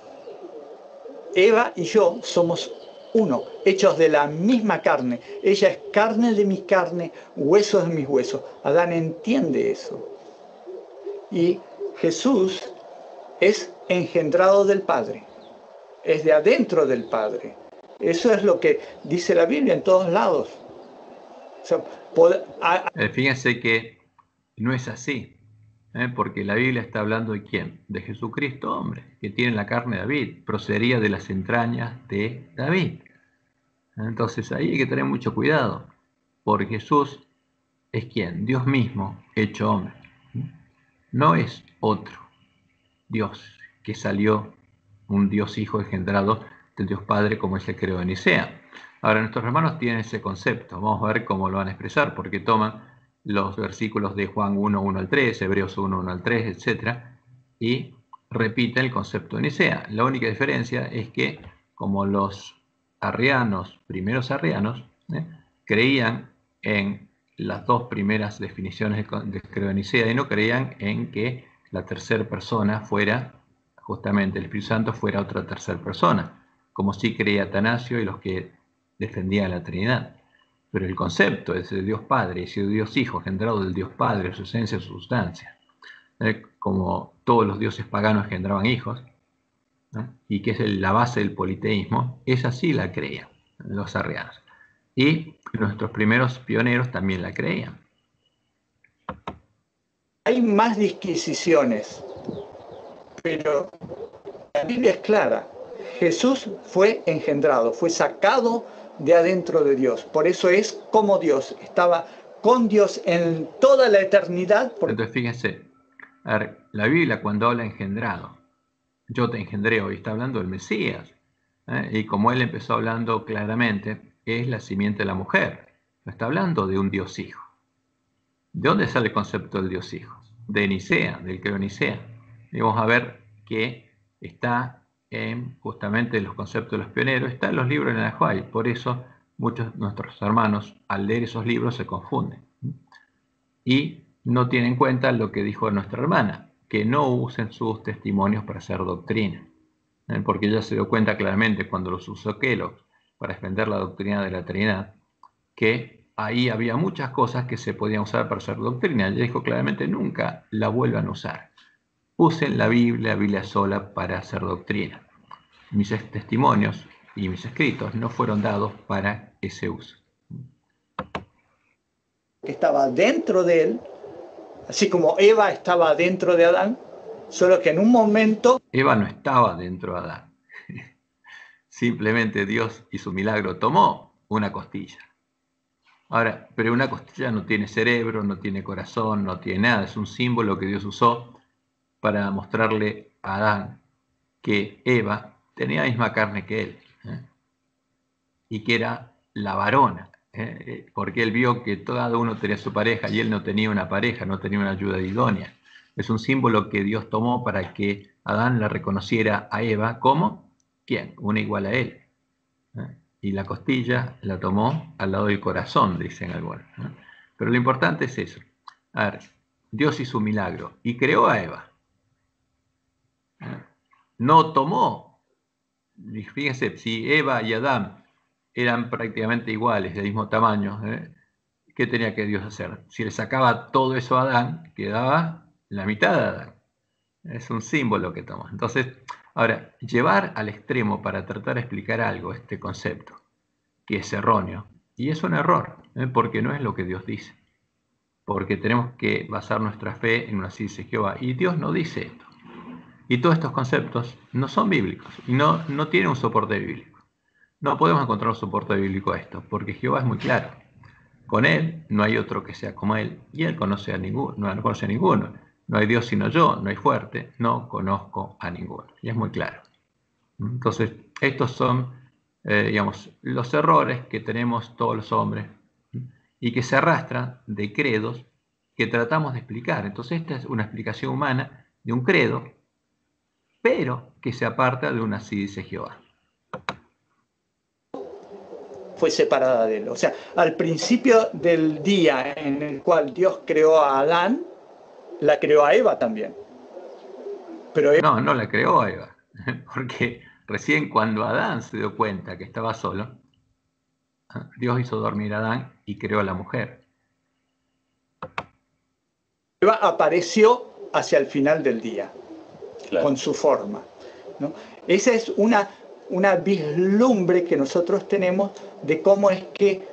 Eva y yo somos uno, hechos de la misma carne. Ella es carne de mi carne, huesos de mis huesos. Adán entiende eso. Y Jesús es engendrado del Padre, es de adentro del Padre. Eso es lo que dice la Biblia en todos lados. O sea, fíjense que no es así, porque la Biblia está hablando de ¿quién? De Jesucristo, hombre, que tiene la carne de David, procedería de las entrañas de David. Entonces ahí hay que tener mucho cuidado, porque Jesús es ¿quién? Dios mismo hecho hombre. No es otro Dios que salió, un Dios Hijo engendrado del Dios Padre, como es el credo de Nicea. Ahora, nuestros hermanos tienen ese concepto. Vamos a ver cómo lo van a expresar, porque toman los versículos de Juan 1, 1 al 3, Hebreos 1, 1 al 3, etc. y repiten el concepto de Nicea. La única diferencia es que, como los arrianos, primeros arrianos, creían en las dos primeras definiciones del credo de Nicea y no creían en que la tercera persona fuera, justamente el Espíritu Santo fuera otra tercera persona, como sí creía Atanasio y los que defendían la Trinidad. Pero el concepto es de Dios Padre, es de Dios Hijo, engendrado del Dios Padre, su esencia, su sustancia. Como todos los dioses paganos engendraban hijos, ¿no? Y que es la base del politeísmo, esa sí la creían los arrianos. Y nuestros primeros pioneros también la creían. Hay más disquisiciones, pero La Biblia es clara. Jesús fue engendrado, fue sacado de adentro de Dios. Por eso es como Dios. Estaba con Dios en toda la eternidad. Entonces fíjense, a ver, la Biblia cuando habla engendrado, yo te engendré, hoy está hablando del Mesías. Y como él empezó hablando claramente, es la simiente de la mujer. No está hablando de un Dios hijo. ¿De dónde sale el concepto del Dios hijo? De Nicea, del credo de Nicea. Y vamos a ver que está en justamente los conceptos de los pioneros, está en los libros de Nahuay. Por eso muchos de nuestros hermanos al leer esos libros se confunden. Y no tienen en cuenta lo que dijo nuestra hermana, que no usen sus testimonios para hacer doctrina. Porque ella se dio cuenta claramente cuando los usó Kellogg para defender la doctrina de la Trinidad, que ahí había muchas cosas que se podían usar para hacer doctrina. Ella dijo claramente, nunca la vuelvan a usar. Usen la Biblia sola para hacer doctrina. Mis testimonios y mis escritos no fueron dados para ese uso. Estaba dentro de él, así como Eva estaba dentro de Adán, solo que en un momento... Eva no estaba dentro de Adán. Simplemente Dios y su milagro tomó una costilla. Ahora, pero una costilla no tiene cerebro, no tiene corazón, no tiene nada. Es un símbolo que Dios usó para mostrarle a Adán que Eva tenía la misma carne que él, y que era la varona, porque él vio que cada uno tenía su pareja y él no tenía una pareja, no tenía una ayuda idónea. Es un símbolo que Dios tomó para que Adán la reconociera a Eva como, ¿quién? Una igual a él. Y la costilla la tomó al lado del corazón, dicen algunos. Pero lo importante es eso. A ver, Dios hizo un milagro y creó a Eva. No tomó, fíjense, si Eva y Adán eran prácticamente iguales, del mismo tamaño, ¿qué tenía que Dios hacer? Si le sacaba todo eso a Adán, quedaba la mitad de Adán. Es un símbolo que toma. Entonces, ahora, llevar al extremo para tratar de explicar algo, este concepto, que es erróneo, y es un error, porque no es lo que Dios dice. Porque tenemos que basar nuestra fe en una ciencia de Jehová, y Dios no dice esto. Y todos estos conceptos no son bíblicos, y no tienen un soporte bíblico. No podemos encontrar un soporte bíblico a esto, porque Jehová es muy claro. Con Él no hay otro que sea como Él, y Él no conoce a ninguno. No hay Dios sino yo, no hay fuerte, no conozco a ninguno. Y es muy claro. Entonces, estos son, digamos, los errores que tenemos todos los hombres y que se arrastran de credos que tratamos de explicar. Entonces, esta es una explicación humana de un credo, pero que se aparta de una así dice Jehová. Fue separada de él. O sea, al principio del día en el cual Dios creó a Adán, la creó a Eva también. Pero Eva... No la creó a Eva, porque recién cuando Adán se dio cuenta que estaba solo, Dios hizo dormir a Adán y creó a la mujer. Eva apareció hacia el final del día, claro, con su forma, ¿no? Esa es una vislumbre que nosotros tenemos de cómo es que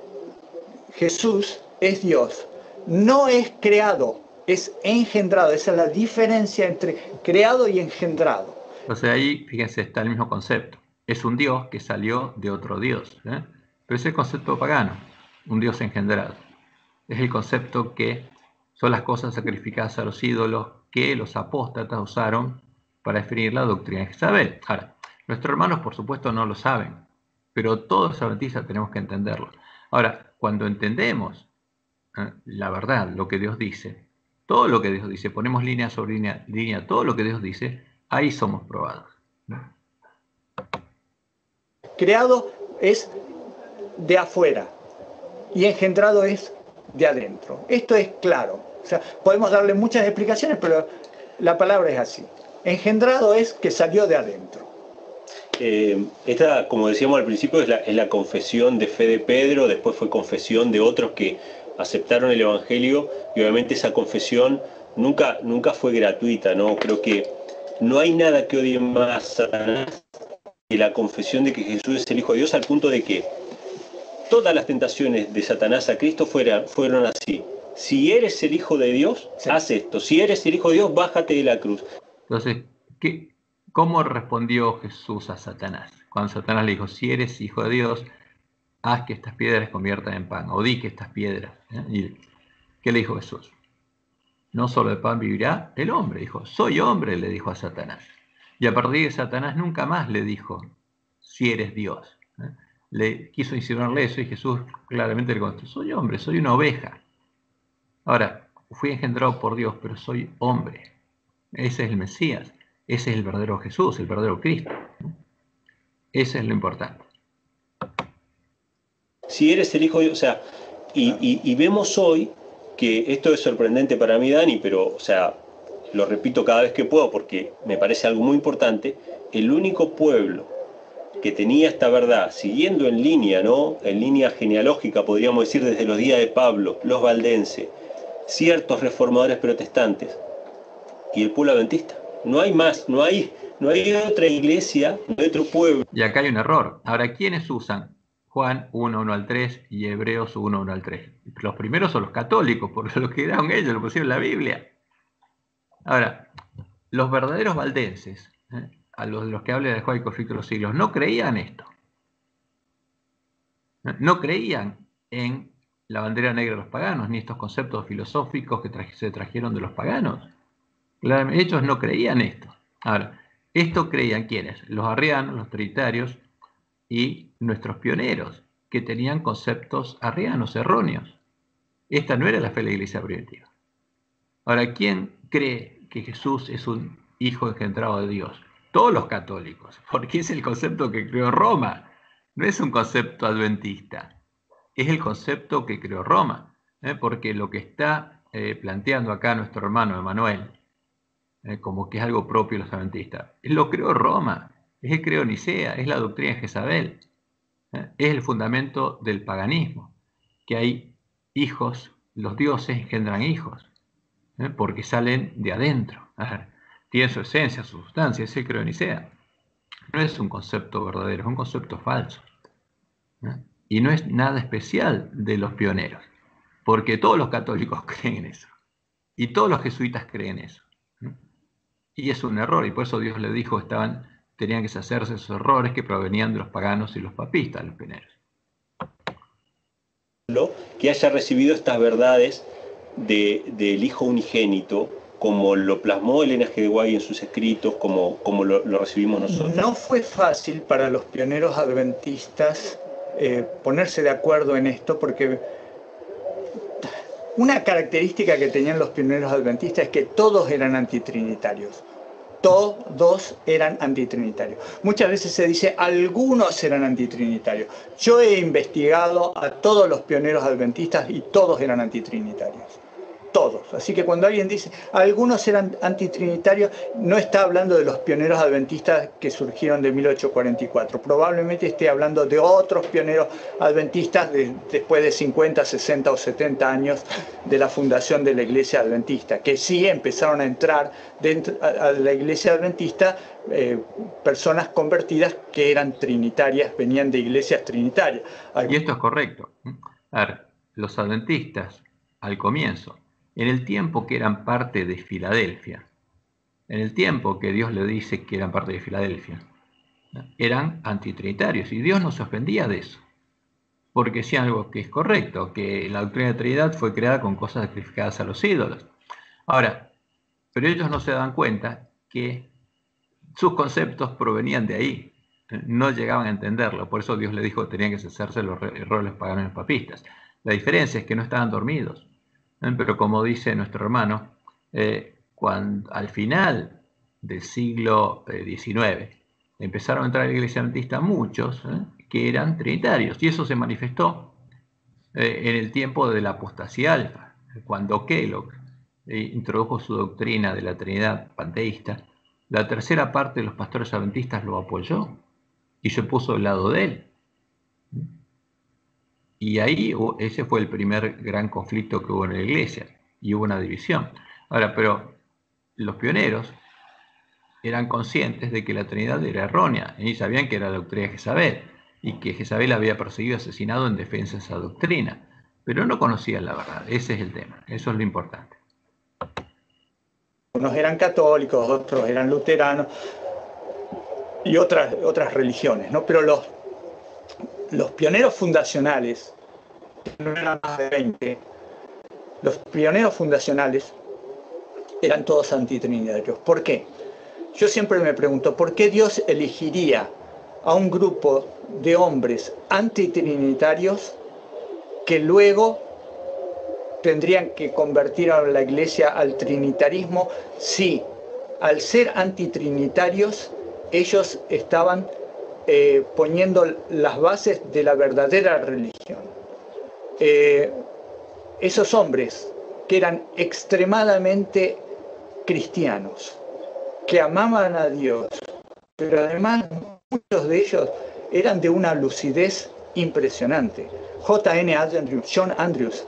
Jesús es Dios. No es creado, es engendrado. Esa es la diferencia entre creado y engendrado. Entonces ahí, fíjense, está el mismo concepto. Es un Dios que salió de otro Dios, pero es el concepto pagano, un Dios engendrado. Es el concepto que son las cosas sacrificadas a los ídolos que los apóstatas usaron para definir la doctrina de Jezabel. Ahora, nuestros hermanos, por supuesto, no lo saben, pero todos los adventistas tenemos que entenderlo. Ahora, cuando entendemos la verdad, lo que Dios dice, todo lo que Dios dice, ponemos línea sobre línea, todo lo que Dios dice, ahí somos probados. Creado es de afuera y engendrado es de adentro. Esto es claro. O sea, podemos darle muchas explicaciones, pero la palabra es así. Engendrado es que salió de adentro. Esta, como decíamos al principio, es la confesión de fe de Pedro, después fue confesión de otros que aceptaron el Evangelio, y obviamente esa confesión nunca fue gratuita, ¿no? Creo que no hay nada que odie más a Satanás que la confesión de que Jesús es el Hijo de Dios, al punto de que todas las tentaciones de Satanás a Cristo fueron así. Si eres el Hijo de Dios, sí, haz esto. Si eres el Hijo de Dios, bájate de la cruz. Entonces, ¿Cómo respondió Jesús a Satanás? Cuando Satanás le dijo, si eres hijo de Dios, haz que estas piedras se conviertan en pan, o di que estas piedras. ¿Y qué le dijo Jesús? No solo de pan vivirá el hombre, dijo, soy hombre, le dijo a Satanás. Y a partir de Satanás nunca más le dijo, si eres Dios. Le quiso insinuarle eso y Jesús claramente le contestó, soy hombre, soy una oveja. Ahora, fui engendrado por Dios, pero soy hombre. Ese es el Mesías, ese es el verdadero Jesús, el verdadero Cristo. Ese es lo importante. Si eres el hijo de Dios, o sea, y vemos hoy que esto es sorprendente para mí, Dani, pero, o sea, lo repito cada vez que puedo porque me parece algo muy importante, el único pueblo que tenía esta verdad, siguiendo en línea, ¿no? En línea genealógica, podríamos decir desde los días de Pablo, los valdenses, ciertos reformadores protestantes y el pueblo adventista. No hay más, no hay otra iglesia, no hay otro pueblo. Y acá hay un error. Ahora, ¿quiénes usan Juan 1, 1 al 3 y Hebreos 1, 1 al 3? Los primeros son los católicos, porque lo que eran ellos, lo pusieron en la Biblia. Ahora, los verdaderos valdenses, a los que habla de Juan y conflicto de los siglos, no creían esto. No creían en la bandera negra de los paganos, ni estos conceptos filosóficos que se trajeron de los paganos. Ellos no creían esto. Ahora, esto creían ¿quiénes? Los arrianos, los trinitarios y nuestros pioneros, que tenían conceptos arrianos erróneos. Esta no era la fe de la iglesia primitiva. Ahora, ¿quién cree que Jesús es un hijo engendrado de Dios? Todos los católicos, porque es el concepto que creó Roma. No es un concepto adventista, es el concepto que creó Roma, porque lo que está planteando acá nuestro hermano Emanuel, como que es algo propio de los adventistas, lo creó Roma, es el creó Nicea, es la doctrina de Jezabel, es el fundamento del paganismo, que hay hijos, los dioses engendran hijos, porque salen de adentro, tienen su esencia, su sustancia, es el creó Nicea. No es un concepto verdadero, es un concepto falso. Y no es nada especial de los pioneros, porque todos los católicos creen en eso, y todos los jesuitas creen eso. Y es un error, y por eso Dios le dijo tenían que hacerse esos errores que provenían de los paganos y los papistas, los pioneros. Que haya recibido estas verdades del Hijo unigénito, como lo plasmó Elena G. de White en sus escritos, como lo recibimos nosotros. No fue fácil para los pioneros adventistas ponerse de acuerdo en esto, porque una característica que tenían los pioneros adventistas es que todos eran antitrinitarios. Todos eran antitrinitarios. Muchas veces se dice algunos eran antitrinitarios. Yo he investigado a todos los pioneros adventistas y todos eran antitrinitarios. Todos. Así que cuando alguien dice algunos eran antitrinitarios, no está hablando de los pioneros adventistas que surgieron de 1844. Probablemente esté hablando de otros pioneros adventistas después de 50, 60 o 70 años de la fundación de la iglesia adventista, que sí empezaron a entrar dentro a la iglesia adventista personas convertidas que eran trinitarias, venían de iglesias trinitarias. Y esto es correcto. A ver, los adventistas, al comienzo, en el tiempo que eran parte de Filadelfia, en el tiempo que Dios le dice que eran parte de Filadelfia, eran antitrinitarios, y Dios no se ofendía de eso, porque decían algo que es correcto, que la doctrina de Trinidad fue creada con cosas sacrificadas a los ídolos. Ahora, pero ellos no se dan cuenta que sus conceptos provenían de ahí, no llegaban a entenderlo, por eso Dios le dijo que tenían que cesarse los errores paganos y papistas. La diferencia es que no estaban dormidos. Pero como dice nuestro hermano, al final del siglo XIX empezaron a entrar a la iglesia adventista muchos que eran trinitarios, y eso se manifestó en el tiempo de la apostasía alfa, cuando Kellogg introdujo su doctrina de la Trinidad panteísta. La tercera parte de los pastores adventistas lo apoyó y se puso del lado de él. Y ahí ese fue el primer gran conflicto que hubo en la iglesia, y hubo una división. Ahora, pero los pioneros eran conscientes de que la Trinidad era errónea, y sabían que era la doctrina de Jezabel, y que Jezabel había perseguido y asesinado en defensa de esa doctrina, pero no conocían la verdad. Ese es el tema, eso es lo importante. Unos eran católicos, otros eran luteranos. y otras religiones, ¿no? Pero los pioneros fundacionales, no eran más de 20, los pioneros fundacionales eran todos antitrinitarios. ¿Por qué? Yo siempre me pregunto, ¿por qué Dios elegiría a un grupo de hombres antitrinitarios que luego tendrían que convertir a la iglesia al trinitarismo si, al ser antitrinitarios, ellos estaban poniendo las bases de la verdadera religión? Esos hombres que eran extremadamente cristianos, que amaban a Dios, pero además muchos de ellos eran de una lucidez impresionante. J.N. Andrews, John Andrews,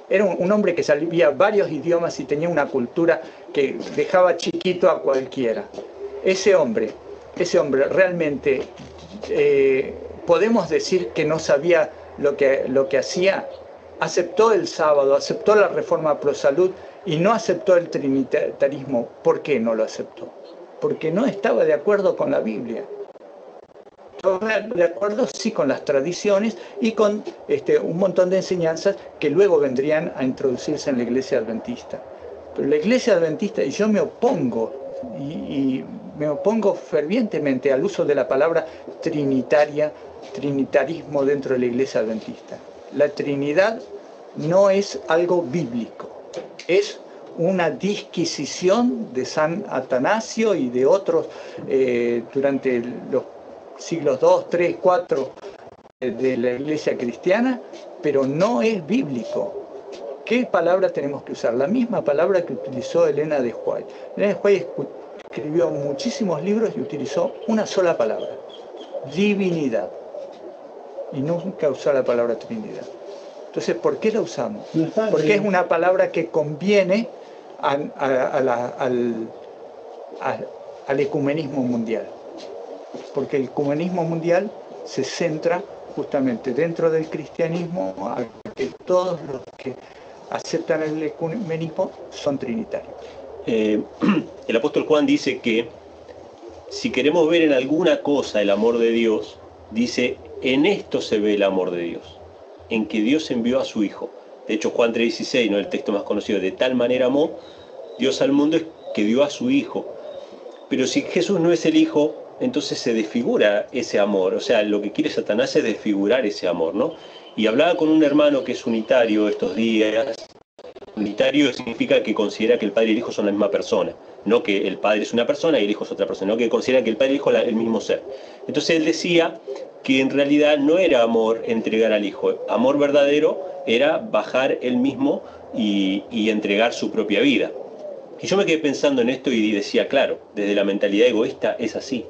era un hombre que sabía varios idiomas y tenía una cultura que dejaba chiquito a cualquiera. Ese hombre realmente podemos decir que no sabía lo que hacía. Aceptó el sábado, aceptó la reforma pro salud y no aceptó el trinitarismo. ¿Por qué no lo aceptó? Porque no estaba de acuerdo con la Biblia. Estaba de acuerdo sí con las tradiciones y con un montón de enseñanzas que luego vendrían a introducirse en la iglesia adventista. Pero la iglesia adventista, y yo me opongo, y me opongo fervientemente al uso de la palabra trinitarismo dentro de la iglesia adventista. La Trinidad no es algo bíblico, es una disquisición de San Atanasio y de otros durante los siglos II, III, IV de la iglesia cristiana, pero no es bíblico. ¿Qué palabra tenemos que usar? La misma palabra que utilizó Elena de White. Elena de White escribió muchísimos libros y utilizó una sola palabra: divinidad. Y nunca usó la palabra Trinidad. Entonces, ¿por qué la usamos? Porque es una palabra que conviene al ecumenismo mundial. Porque el ecumenismo mundial se centra justamente dentro del cristianismo, a que todos los que aceptan el ecumenismo son trinitarios. El apóstol Juan dice que si queremos ver en alguna cosa el amor de Dios, dice: en esto se ve el amor de Dios, en que Dios envió a su Hijo. De hecho, Juan 3:16, ¿no?, el texto más conocido: de tal manera amó Dios al mundo que dio a su Hijo. Pero si Jesús no es el Hijo, entonces se desfigura ese amor. O sea, lo que quiere Satanás es desfigurar ese amor, ¿no? Y hablaba con un hermano que es unitario estos días. Unitario significa que considera que el Padre y el Hijo son la misma persona. No que el Padre es una persona y el Hijo es otra persona, no que considera que el Padre y el Hijo es el mismo ser. Entonces él decía que en realidad no era amor entregar al Hijo. Amor verdadero era bajar él mismo y entregar su propia vida. Y yo me quedé pensando en esto y decía, claro, desde la mentalidad egoísta es así.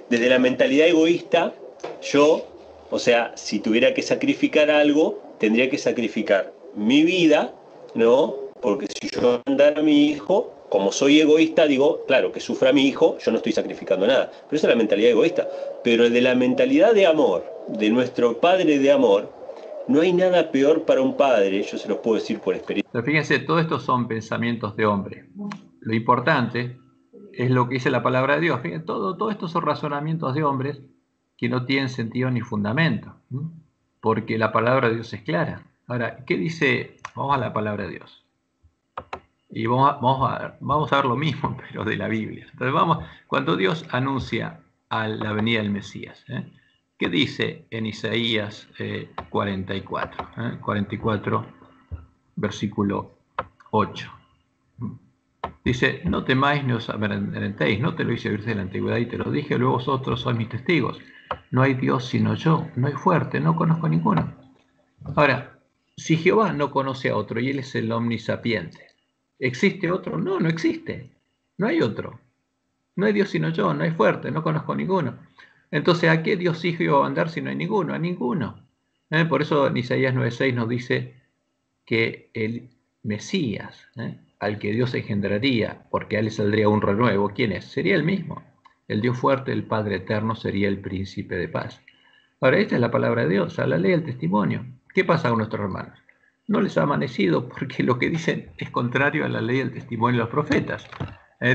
Desde la mentalidad egoísta, yo, o sea, si tuviera que sacrificar algo, tendría que sacrificar mi vida, ¿no? Porque si yo mandara a mi hijo, como soy egoísta, digo, claro, que sufra mi hijo, yo no estoy sacrificando nada. Pero esa es la mentalidad egoísta. Pero de la mentalidad de amor, de nuestro Padre de amor, no hay nada peor para un padre, yo se los puedo decir por experiencia. Pero fíjense, todo esto son pensamientos de hombre. Lo importante es lo que dice la palabra de Dios. Fíjense, todo esto son razonamientos de hombres que no tienen sentido ni fundamento, ¿no? Porque la palabra de Dios es clara. Ahora, ¿qué dice? Vamos a la palabra de Dios. Y vamos a ver lo mismo, pero de la Biblia. Entonces cuando Dios anuncia a la venida del Mesías, ¿qué dice en Isaías 44, versículo 8? Dice: no temáis ni os amedrentéis, no te lo hice oír de la antigüedad y te lo dije, luego vosotros sois mis testigos. No hay Dios sino yo, no hay fuerte, no conozco ninguno. Ahora, si Jehová no conoce a otro y él es el omnisapiente, ¿existe otro? No, no existe, no hay otro. No hay Dios sino yo, no hay fuerte, no conozco ninguno. Entonces, ¿a qué Dios hijo iba a mandar si no hay ninguno? A ninguno. Por eso en Isaías 9:6 nos dice que el Mesías, al que Dios engendraría, porque a él saldría un renuevo, ¿quién es? Sería el mismo. El Dios fuerte, el Padre eterno, sería el príncipe de paz. Ahora, esta es la palabra de Dios, a la ley del testimonio. ¿Qué pasa con nuestros hermanos? No les ha amanecido porque lo que dicen es contrario a la ley del testimonio de los profetas.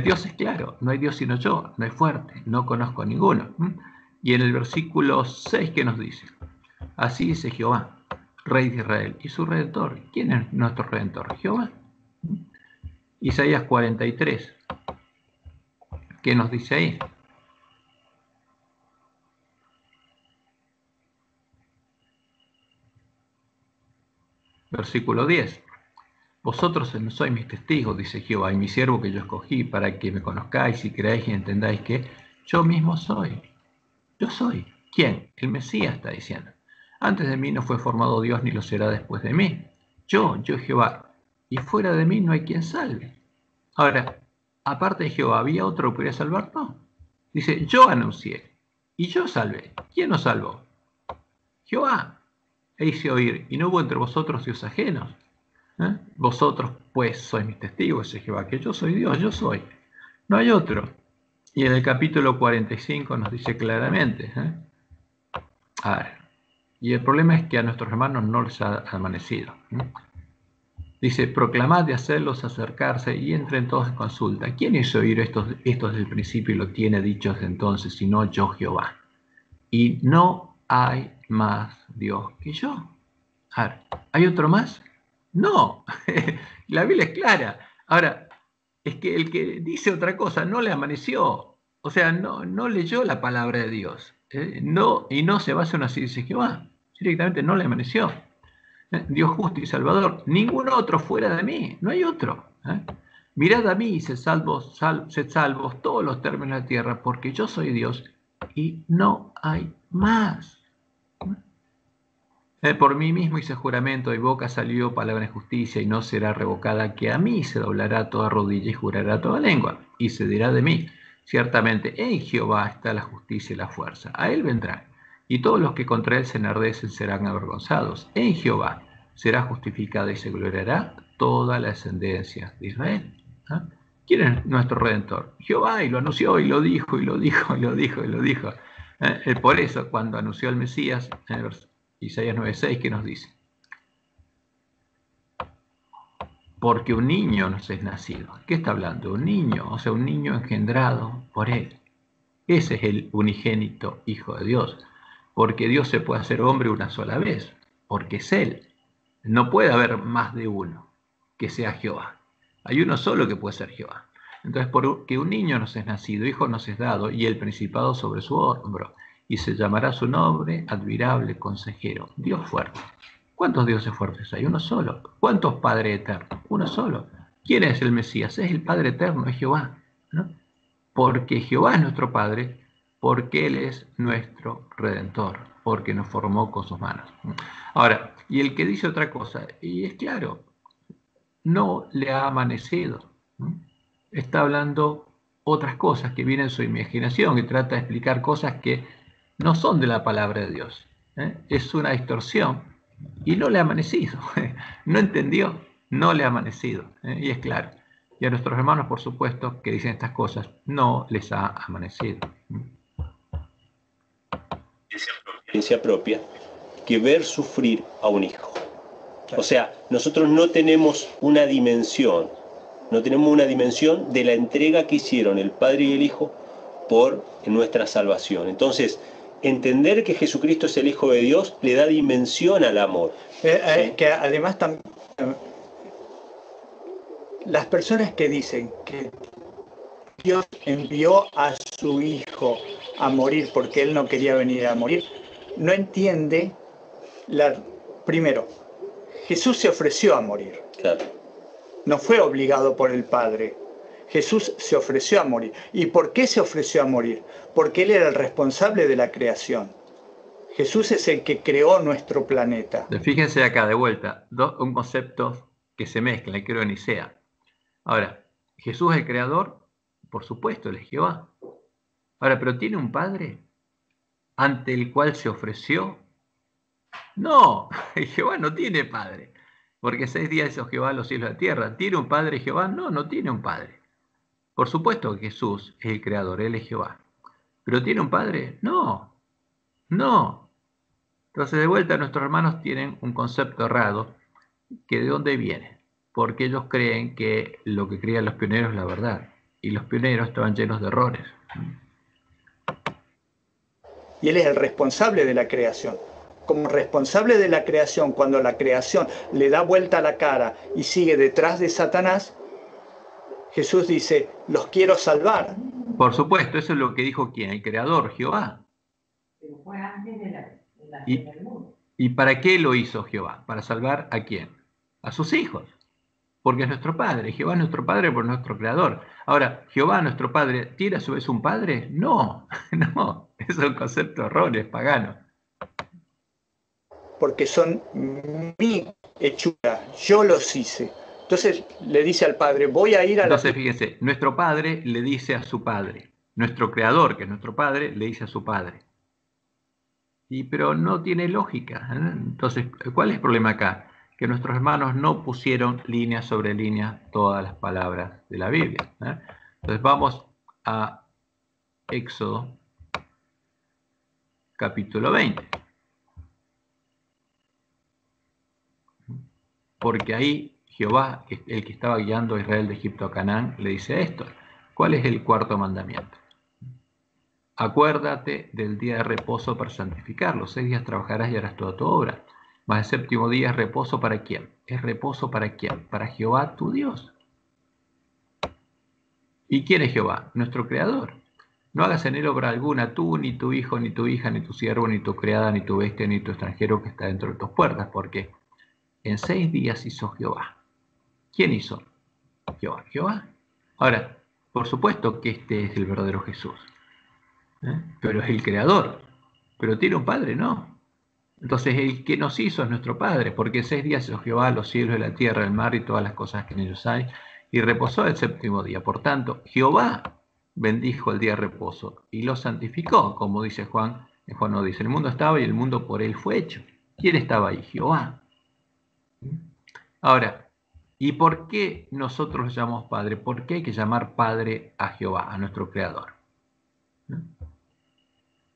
Dios es claro, no hay Dios sino yo, no hay fuerte, no conozco a ninguno. Y en el versículo 6, ¿qué nos dice? Así dice Jehová, Rey de Israel, y su Redentor. ¿Quién es nuestro Redentor? Jehová. Isaías 43, ¿qué nos dice ahí? Versículo 10. Vosotros no sois mis testigos, dice Jehová, y mi siervo que yo escogí, para que me conozcáis y creáis y entendáis que yo mismo soy. Yo soy. ¿Quién? El Mesías está diciendo. Antes de mí no fue formado Dios ni lo será después de mí. Yo Jehová, y fuera de mí no hay quien salve. Ahora, aparte de Jehová, ¿había otro que pudiera salvar? No. Dice, yo anuncié y yo salvé. ¿Quién nos salvó? Jehová. E hice oír, y no hubo entre vosotros dios ajenos. Vosotros pues sois mis testigos, dice Jehová, que yo soy Dios, yo soy. No hay otro. Y en el capítulo 45 nos dice claramente. A ver, y el problema es que a nuestros hermanos no les ha amanecido. Dice, proclamad de hacerlos acercarse y entren todos en consulta. ¿Quién hizo oír esto desde el principio y lo tiene dicho desde entonces, sino yo Jehová? Y no hay más Dios que yo. A ver, ¿hay otro más? No, la Biblia es clara. Ahora, es que el que dice otra cosa no le amaneció, o sea, no leyó la palabra de Dios, no, y no se basa en así dice Jehová, directamente no le amaneció. Dios justo y salvador, ningún otro fuera de mí, no hay otro. Mirad a mí y sed salvos todos los términos de la tierra, porque yo soy Dios y no hay más. Por mí mismo hice juramento, y boca salió palabra de justicia, y no será revocada, que a mí se doblará toda rodilla y jurará toda lengua, y se dirá de mí, ciertamente en Jehová está la justicia y la fuerza, a él vendrán, y todos los que contra él se enardecen serán avergonzados, en Jehová será justificada y se gloriará toda la descendencia de Israel. ¿Quién es nuestro Redentor? Jehová, y lo anunció, y lo dijo, y lo dijo, y lo dijo, y lo dijo. Por eso, cuando anunció el Mesías, en el versículo Isaías 9:6, ¿qué nos dice? Porque un niño nos es nacido. ¿Qué está hablando? Un niño, o sea, un niño engendrado por él. Ese es el unigénito Hijo de Dios. Porque Dios se puede hacer hombre una sola vez, porque es Él. No puede haber más de uno que sea Jehová. Hay uno solo que puede ser Jehová. Entonces, porque un niño nos es nacido, hijo nos es dado, y el principado sobre su hombro. Y se llamará su nombre admirable consejero, Dios fuerte. ¿Cuántos dioses fuertes hay? Uno solo. ¿Cuántos padres eternos? Uno solo. ¿Quién es el Mesías? Es el Padre eterno, es Jehová, ¿no? Porque Jehová es nuestro Padre, porque Él es nuestro Redentor, porque nos formó con sus manos. Ahora, y el que dice otra cosa, y es claro, no le ha amanecido, ¿no? Está hablando otras cosas que vienen en su imaginación y trata de explicar cosas que no son de la palabra de Dios. Es una distorsión y no le ha amanecido. No entendió, no le ha amanecido. Y es claro. Y a nuestros hermanos, por supuesto, que dicen estas cosas, no les ha amanecido. Experiencia propia que ver sufrir a un hijo. O sea, nosotros no tenemos una dimensión de la entrega que hicieron el Padre y el Hijo por nuestra salvación. Entonces, entender que Jesucristo es el Hijo de Dios le da dimensión al amor. Que además también las personas que dicen que Dios envió a su Hijo a morir porque Él no quería venir a morir, no entiende primero, Jesús se ofreció a morir. Claro. No fue obligado por el Padre. Jesús se ofreció a morir. ¿Y por qué se ofreció a morir? Porque Él era el responsable de la creación. Jesús es el que creó nuestro planeta. Fíjense acá de vuelta, un concepto que se mezcla, creo en Nicea. Ahora, Jesús es el creador, por supuesto, Él es Jehová. Ahora, ¿pero tiene un Padre ante el cual se ofreció? No, Jehová no tiene Padre, porque 6 días hizo Jehová los cielos y la tierra. ¿Tiene un Padre Jehová? No, no tiene un Padre. Por supuesto que Jesús es el creador, Él es Jehová. ¿Pero tiene un Padre? No, no. Entonces, de vuelta, nuestros hermanos tienen un concepto errado, que ¿de dónde viene? Porque ellos creen que lo que creían los pioneros es la verdad. y los pioneros estaban llenos de errores. Y Él es el responsable de la creación. Como responsable de la creación, cuando la creación le da vuelta a la cara y sigue detrás de Satanás, Jesús dice, los quiero salvar. Por supuesto, eso es lo que dijo ¿quién? El Creador, Jehová. Pero fue antes de la Y- del mundo. ¿Y para qué lo hizo Jehová? ¿Para salvar a quién? A sus hijos. Porque es nuestro Padre. Jehová es nuestro Padre por nuestro Creador. Ahora, ¿Jehová, nuestro Padre, tiene a su vez un Padre? No, no. Es un concepto erróneo, es pagano. Porque son mi hechura, yo los hice. Entonces le dice al Padre, voy a ir a Entonces, la... fíjense, nuestro Padre le dice a su Padre. Nuestro Creador, que es nuestro Padre, le dice a su Padre. Pero no tiene lógica. Entonces, ¿cuál es el problema acá? Que nuestros hermanos no pusieron línea sobre línea todas las palabras de la Biblia. Entonces vamos a Éxodo capítulo 20. Porque ahí Jehová, el que estaba guiando a Israel de Egipto a Canaán, le dice esto. ¿Cuál es el cuarto mandamiento? Acuérdate del día de reposo para santificarlo. 6 días trabajarás y harás toda tu obra. Mas el séptimo día es reposo ¿para quién? ¿Es reposo para quién? Para Jehová tu Dios. ¿Y quién es Jehová? Nuestro Creador. No hagas en él obra alguna, tú, ni tu hijo, ni tu hija, ni tu siervo, ni tu criada, ni tu bestia, ni tu extranjero que está dentro de tus puertas, porque en 6 días hizo Jehová. ¿Quién hizo? Jehová. Jehová. Ahora, por supuesto que este es el verdadero Jesús. Pero es el Creador. Pero tiene un Padre, no. Entonces el que nos hizo es nuestro Padre, porque en 6 días hizo Jehová los cielos y la tierra, el mar y todas las cosas que en ellos hay, y reposó el séptimo día. Por tanto, Jehová bendijo el día de reposo y lo santificó, como dice Juan. En Juan no dice, el mundo estaba y el mundo por él fue hecho. ¿Quién estaba ahí? Jehová. Ahora, ¿y por qué nosotros lo llamamos Padre? ¿Por qué hay que llamar Padre a Jehová, a nuestro Creador?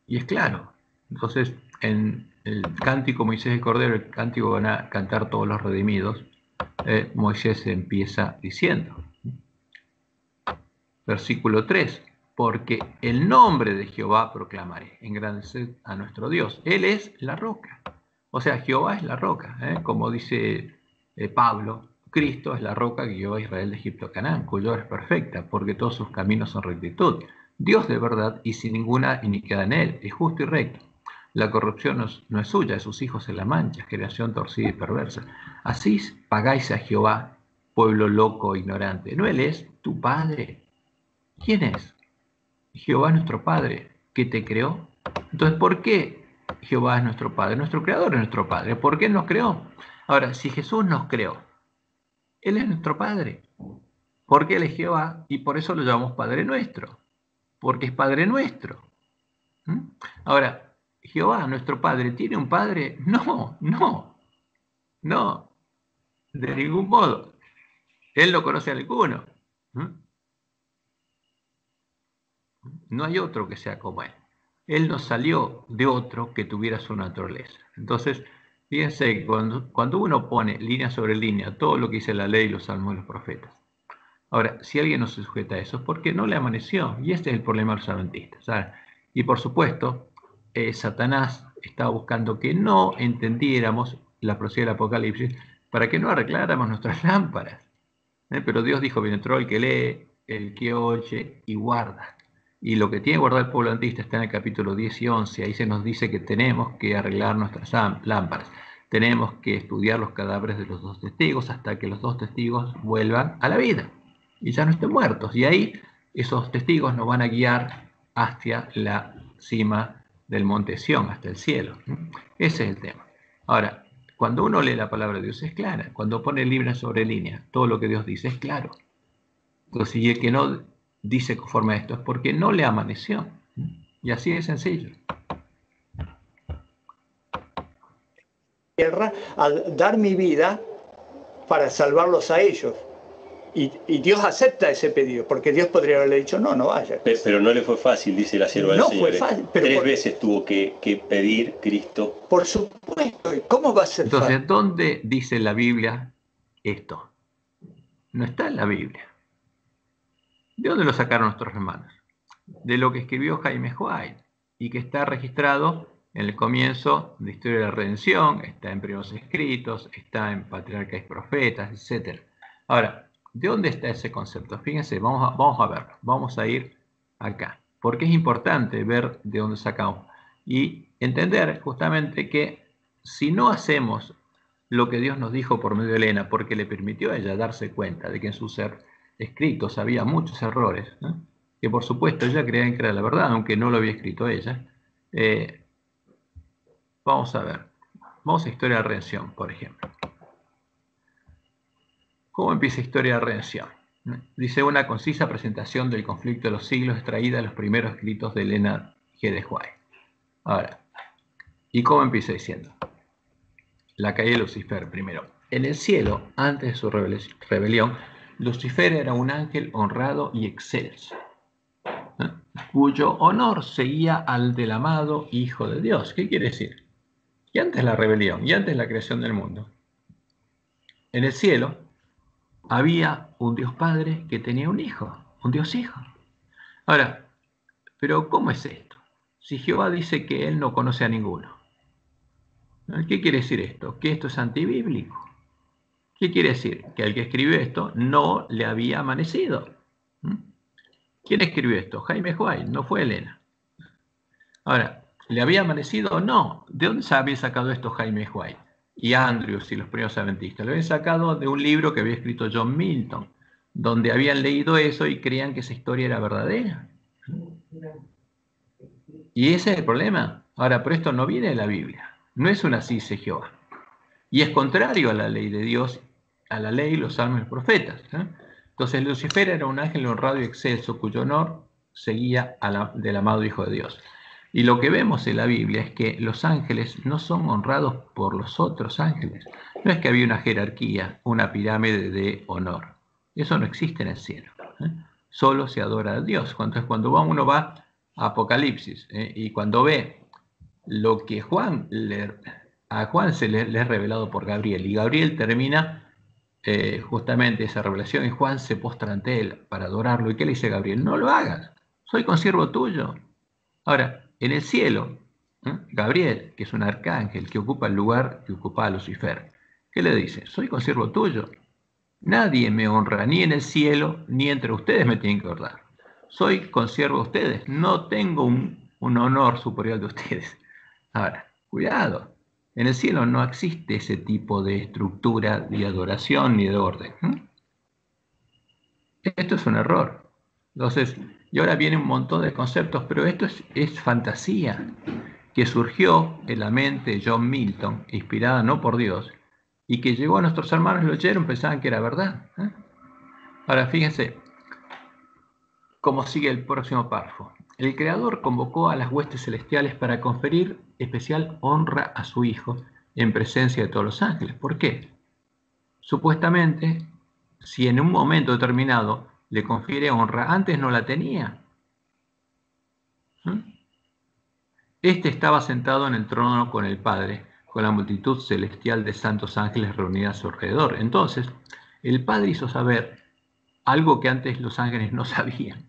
Y es claro. Entonces, en el cántico Moisés y Cordero, el cántico van a cantar todos los redimidos, Moisés empieza diciendo, versículo 3, porque el nombre de Jehová proclamaré, engrandeced a nuestro Dios. Él es la roca. O sea, Jehová es la roca, como dice Pablo, Cristo es la roca que llevó a Israel de Egipto a Canaán, cuya obra es perfecta, porque todos sus caminos son rectitud. Dios de verdad y sin ninguna iniquidad en él, es justo y recto. La corrupción no es suya, de sus hijos se la mancha, generación torcida y perversa. Así pagáis a Jehová, pueblo loco e ignorante. ¿No él es tu Padre? ¿Quién es? Jehová es nuestro Padre, que te creó. Entonces, ¿por qué Jehová es nuestro Padre? Nuestro Creador es nuestro Padre. ¿Por qué Él nos creó? Ahora, si Jesús nos creó, Él es nuestro Padre. Porque Él es Jehová y por eso lo llamamos Padre nuestro. Porque es Padre nuestro. Ahora, Jehová, nuestro Padre, ¿tiene un Padre? No, no, no, de ningún modo. Él no conoce a alguno. No hay otro que sea como Él. Él no salió de otro que tuviera su naturaleza. Entonces, fíjense que cuando uno pone línea sobre línea todo lo que dice la ley, los salmos y los profetas. Ahora, si alguien no se sujeta a eso, es porque no le amaneció. Y este es el problema de los adventistas, ¿sabes? Y por supuesto, Satanás estaba buscando que no entendiéramos la profecía del Apocalipsis para que no arregláramos nuestras lámparas. Pero Dios dijo, bienaventurado el que lee, el que oye y guarda. Y lo que tiene que guardar el pueblo adventista está en el capítulo 10 y 11. Ahí se nos dice que tenemos que arreglar nuestras lámparas. Tenemos que estudiar los cadáveres de los 2 testigos hasta que los 2 testigos vuelvan a la vida y ya no estén muertos. Y ahí esos testigos nos van a guiar hacia la cima del monte Sión, hasta el cielo. Ese es el tema. Ahora, cuando uno lee la palabra de Dios es clara. Cuando pone línea sobre línea, todo lo que Dios dice es claro. Entonces, y el que no dice conforme a esto es porque no le amaneció. Y así de sencillo. Tierra al dar mi vida para salvarlos a ellos. Y Dios acepta ese pedido, porque Dios podría haberle dicho, no, no vaya. Pero no le fue fácil, dice la sierva del No Señor. fue fácil. Pero 3 veces tuvo que pedir Cristo. Por supuesto. ¿Y cómo va a ser Entonces, fácil? ¿dónde dice la Biblia esto? No está en la Biblia. ¿De dónde lo sacaron nuestros hermanos? De lo que escribió Jaime White y que está registrado en el comienzo de Historia de la Redención, está en Primeros Escritos, está en Patriarcas y Profetas, etc. Ahora, ¿de dónde está ese concepto? Fíjense, vamos a verlo, vamos a ir acá, porque es importante ver de dónde sacamos y entender justamente que si no hacemos lo que Dios nos dijo por medio de Elena, porque le permitió a ella darse cuenta de que en sus escritos había muchos errores, ¿no? Que por supuesto ella creía que era la verdad, aunque no lo había escrito ella. Vamos a ver, vamos a Historia de la Redención, por ejemplo. ¿Cómo empieza Historia de la Redención? Dice una concisa presentación del conflicto de los siglos extraída de los primeros escritos de Elena G. de White. Ahora, ¿y cómo empieza diciendo? La caída de Lucifer primero. En el cielo, antes de su rebelión, Lucifer era un ángel honrado y excelso, cuyo honor seguía al del amado Hijo de Dios. ¿Qué quiere decir? Que antes de la rebelión y antes de la creación del mundo, en el cielo había un Dios Padre que tenía un hijo, un Dios Hijo. Ahora, ¿pero cómo es esto? Si Jehová dice que él no conoce a ninguno. ¿Qué quiere decir esto? Que esto es antibíblico. ¿Qué quiere decir? Que al que escribió esto no le había amanecido. ¿Quién escribió esto? Jaime White, no fue Elena. Ahora, ¿le había amanecido o no? ¿De dónde se había sacado esto Jaime White? Y Andrews y los primeros adventistas. Lo habían sacado de un libro que había escrito John Milton, donde habían leído eso y creían que esa historia era verdadera. Y ese es el problema. Ahora, pero esto no viene de la Biblia. No es una así dice Jehová. Y es contrario a la ley de Dios, a la ley, los salmos y los profetas. Entonces Lucifer era un ángel honrado y excelso, cuyo honor seguía del amado Hijo de Dios. Y lo que vemos en la Biblia es que los ángeles no son honrados por los otros ángeles. No es que había una jerarquía, una pirámide de honor. Eso no existe en el cielo. Solo se adora a Dios. Entonces cuando uno va a Apocalipsis y cuando ve lo que a Juan se le es revelado por Gabriel, y Gabriel termina justamente esa revelación y Juan se postra ante él para adorarlo. ¿Y qué le dice Gabriel? No lo hagas, soy consiervo tuyo. Ahora, en el cielo, Gabriel, que es un arcángel que ocupa el lugar que ocupaba Lucifer, ¿qué le dice? Soy consiervo tuyo. Nadie me honra, ni en el cielo, ni entre ustedes me tienen que honrar. Soy consiervo de ustedes, no tengo un honor superior al de ustedes. Ahora, cuidado, en el cielo no existe ese tipo de estructura de adoración ni de orden. Esto es un error. Entonces, y ahora viene un montón de conceptos, pero esto es fantasía que surgió en la mente de John Milton, inspirada no por Dios, y que llegó a nuestros hermanos, lo leyeron, pensaban que era verdad. Ahora, fíjense cómo sigue el próximo párrafo. El Creador convocó a las huestes celestiales para conferir especial honra a su Hijo en presencia de todos los ángeles. ¿Por qué? Supuestamente, si en un momento determinado le confiere honra, antes no la tenía. Este estaba sentado en el trono con el Padre, con la multitud celestial de santos ángeles reunidas a su alrededor. Entonces, el Padre hizo saber algo que antes los ángeles no sabían,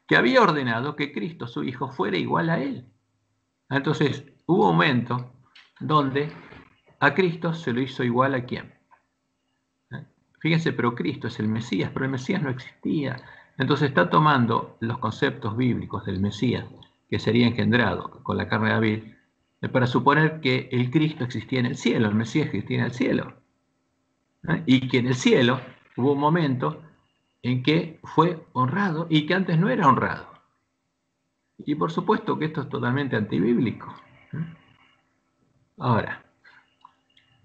que había ordenado que Cristo, su Hijo, fuera igual a él. Entonces, hubo un momento donde a Cristo se lo hizo igual a quién. Fíjense, pero Cristo es el Mesías, pero el Mesías no existía. Entonces está tomando los conceptos bíblicos del Mesías, que sería engendrado con la carne de David, para suponer que el Cristo existía en el cielo, el Mesías existía en el cielo. Y que en el cielo hubo un momento en que fue honrado y que antes no era honrado. Y por supuesto que esto es totalmente antibíblico. Ahora,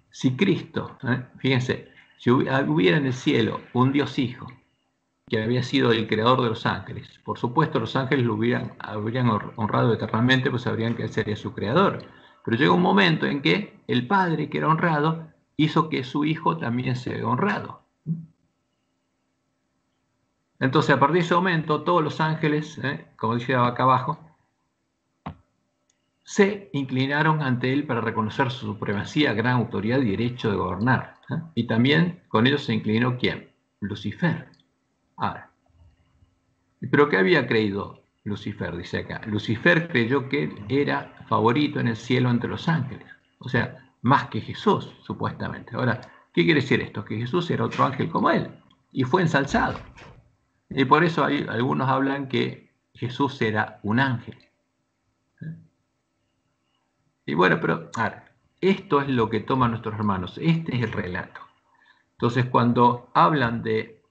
si Cristo, fíjense, si hubiera en el cielo un Dios Hijo que había sido el creador de los ángeles, por supuesto los ángeles lo habrían honrado eternamente, pues sabrían que él sería su creador. Pero llega un momento en que el Padre, que era honrado, hizo que su Hijo también sea honrado. Entonces, a partir de ese momento, todos los ángeles, como dice acá abajo, se inclinaron ante él para reconocer su supremacía, gran autoridad y derecho de gobernar. Y también con ellos se inclinó ¿quién? Lucifer. Ahora, ¿Pero qué había creído Lucifer? Dice acá. Lucifer creyó que él era favorito en el cielo entre los ángeles. O sea, más que Jesús, supuestamente. Ahora, ¿qué quiere decir esto? Que Jesús era otro ángel como él y fue ensalzado. Y por eso algunos hablan que Jesús era un ángel. Y bueno, pero ahora, esto es lo que toman nuestros hermanos. Este es el relato. Entonces, cuando hablan de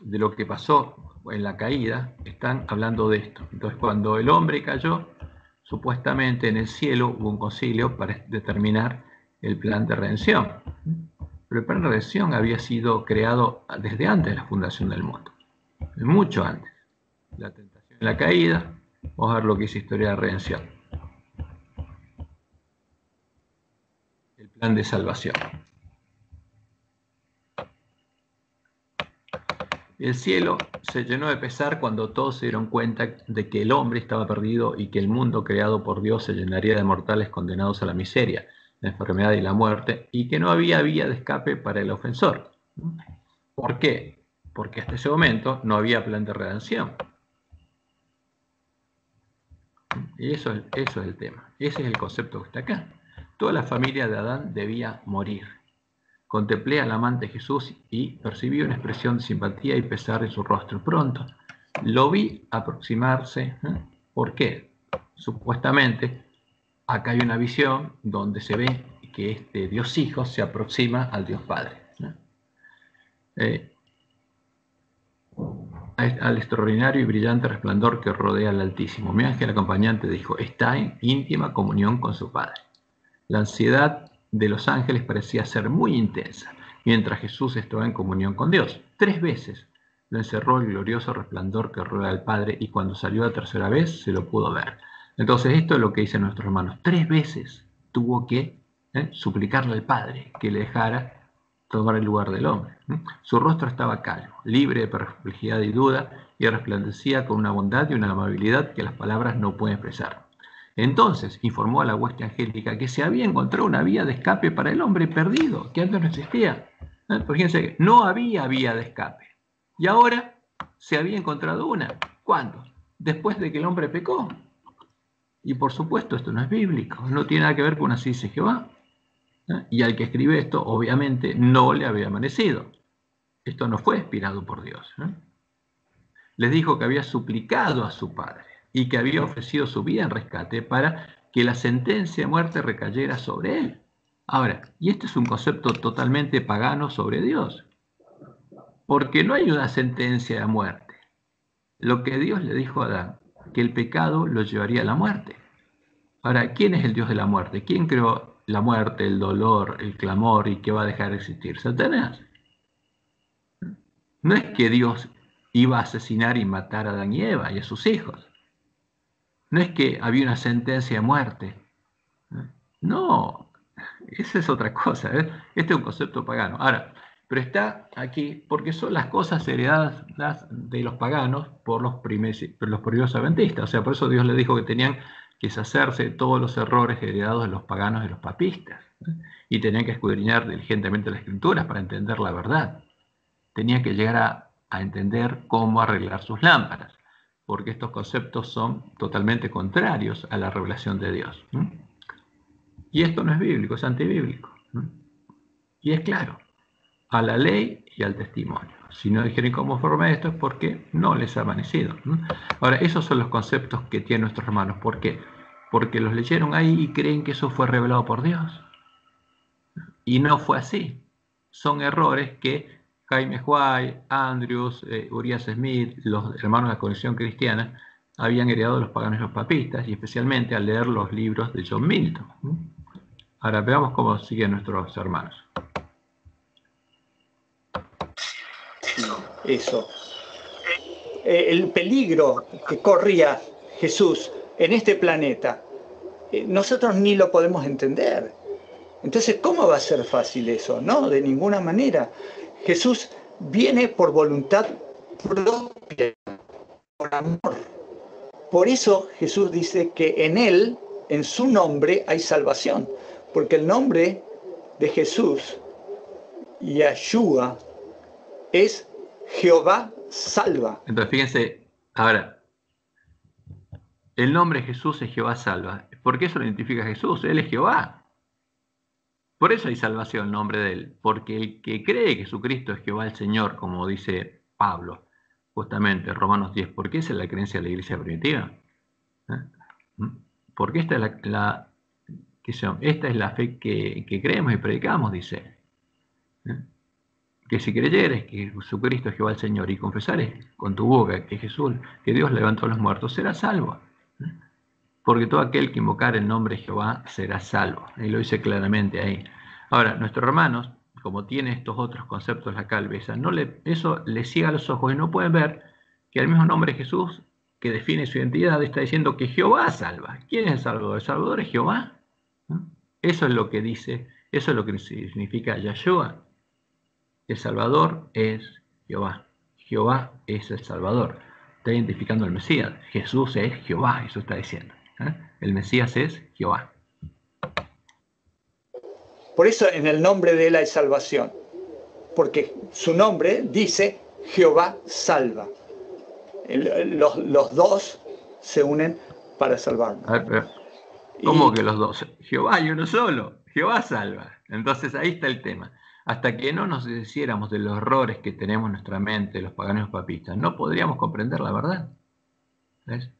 lo que pasó en la caída, están hablando de esto. Entonces, cuando el hombre cayó, supuestamente en el cielo hubo un concilio para determinar el plan de redención. Pero el plan de redención había sido creado desde antes de la fundación del mundo, mucho antes. La tentación y la caída, vamos a ver lo que es historia de redención. El plan de salvación. El cielo se llenó de pesar cuando todos se dieron cuenta de que el hombre estaba perdido y que el mundo creado por Dios se llenaría de mortales condenados a la miseria, la enfermedad y la muerte, y que no había vía de escape para el ofensor. ¿Por qué? Porque hasta ese momento no había plan de redención. Y eso es el tema. Ese es el concepto que está acá. Toda la familia de Adán debía morir. Contemplé al amante Jesús y percibí una expresión de simpatía y pesar en su rostro. Pronto lo vi aproximarse. ¿Por qué? Supuestamente, acá hay una visión donde se ve que este Dios Hijo se aproxima al Dios Padre. Al extraordinario y brillante resplandor que rodea al Altísimo. Mi ángel acompañante dijo, está en íntima comunión con su Padre. La ansiedad de los ángeles parecía ser muy intensa, mientras Jesús estaba en comunión con Dios. 3 veces lo encerró el glorioso resplandor que rodea al Padre, y cuando salió la tercera vez se lo pudo ver. Entonces esto es lo que dicen nuestros hermanos. 3 veces tuvo que suplicarle al Padre que le dejara tomar el lugar del hombre. Su rostro estaba calmo, libre de perplejidad y duda, y resplandecía con una bondad y una amabilidad que las palabras no pueden expresar. Entonces informó a la hueste angélica que se había encontrado una vía de escape para el hombre perdido, que antes no existía. Fíjense, no había vía de escape. Y ahora se había encontrado una. ¿Cuándo? Después de que el hombre pecó. Y por supuesto esto no es bíblico, no tiene nada que ver con así dice Jehová. Y al que escribe esto, obviamente, no le había amanecido. Esto no fue inspirado por Dios. Les dijo que había suplicado a su Padre y que había ofrecido su vida en rescate para que la sentencia de muerte recayera sobre él. Ahora, y este es un concepto totalmente pagano sobre Dios, porque no hay una sentencia de muerte. Lo que Dios le dijo a Adán, que el pecado lo llevaría a la muerte. Ahora, ¿quién es el Dios de la muerte? ¿Quién creó la muerte, el dolor, el clamor y que va a dejar de existir? Satanás. No es que Dios iba a asesinar y matar a Adán y Eva y a sus hijos. No es que había una sentencia de muerte. No, esa es otra cosa. Este es un concepto pagano. Ahora, pero está aquí porque son las cosas heredadas de los paganos por los primeros adventistas. O sea, por eso Dios le dijo que tenían que deshacerse de todos los errores heredados de los paganos y los papistas. Y tenían que escudriñar diligentemente las escrituras para entender la verdad. Tenían que llegar a entender cómo arreglar sus lámparas, porque estos conceptos son totalmente contrarios a la revelación de Dios. Y esto no es bíblico, es antibíblico. Y es claro, a la ley y al testimonio. Si no dijeron conforme a esto es porque no les ha amanecido. Ahora, esos son los conceptos que tienen nuestros hermanos. ¿Por qué? Porque los leyeron ahí y creen que eso fue revelado por Dios. Y no fue así. Son errores que Jaime White, Andrews, Urias Smith, los hermanos de la Conexión Cristiana, habían heredado de los paganos y los papistas, y especialmente al leer los libros de John Milton. Ahora veamos cómo siguen nuestros hermanos. Eso. El peligro que corría Jesús en este planeta, nosotros ni lo podemos entender. Entonces, ¿cómo va a ser fácil eso? No, de ninguna manera. Jesús viene por voluntad propia, por amor. Por eso Jesús dice que en Él, en su nombre, hay salvación. Porque el nombre de Jesús, Yahshua, es Jehová salva. Entonces, fíjense, ahora, el nombre de Jesús es Jehová salva. ¿Por qué eso lo identifica a Jesús? Él es Jehová. Por eso hay salvación en nombre de él. Porque el que cree que Jesucristo es Jehová el Señor, como dice Pablo, justamente, Romanos 10, porque esa es la creencia de la iglesia primitiva. Porque esta es la fe que creemos y predicamos, dice. Que si creyeres que Jesucristo es Jehová el Señor y confesares con tu boca que Jesús, que Dios levantó a los muertos, serás salvo. Porque todo aquel que invocar el nombre de Jehová será salvo. Y lo dice claramente ahí. Ahora, nuestros hermanos, como tienen estos otros conceptos la cabeza, eso les ciega los ojos y no pueden ver que el mismo nombre de Jesús, que define su identidad, está diciendo que Jehová salva. ¿Quién es el Salvador? El Salvador es Jehová. Eso es lo que dice, eso es lo que significa Yahshua. El Salvador es Jehová. Jehová es el Salvador. Está identificando al Mesías. Jesús es Jehová, eso está diciendo. El Mesías es Jehová. Por eso en el nombre de él hay salvación. Porque su nombre dice Jehová salva. Los dos se unen para salvarnos. A ver, pero, ¿cómo que los dos? Jehová y uno solo. Jehová salva. Entonces ahí está el tema. Hasta que no nos deshiciéramos de los errores que tenemos en nuestra mente, los paganos papistas, no podríamos comprender la verdad. ¿Ves?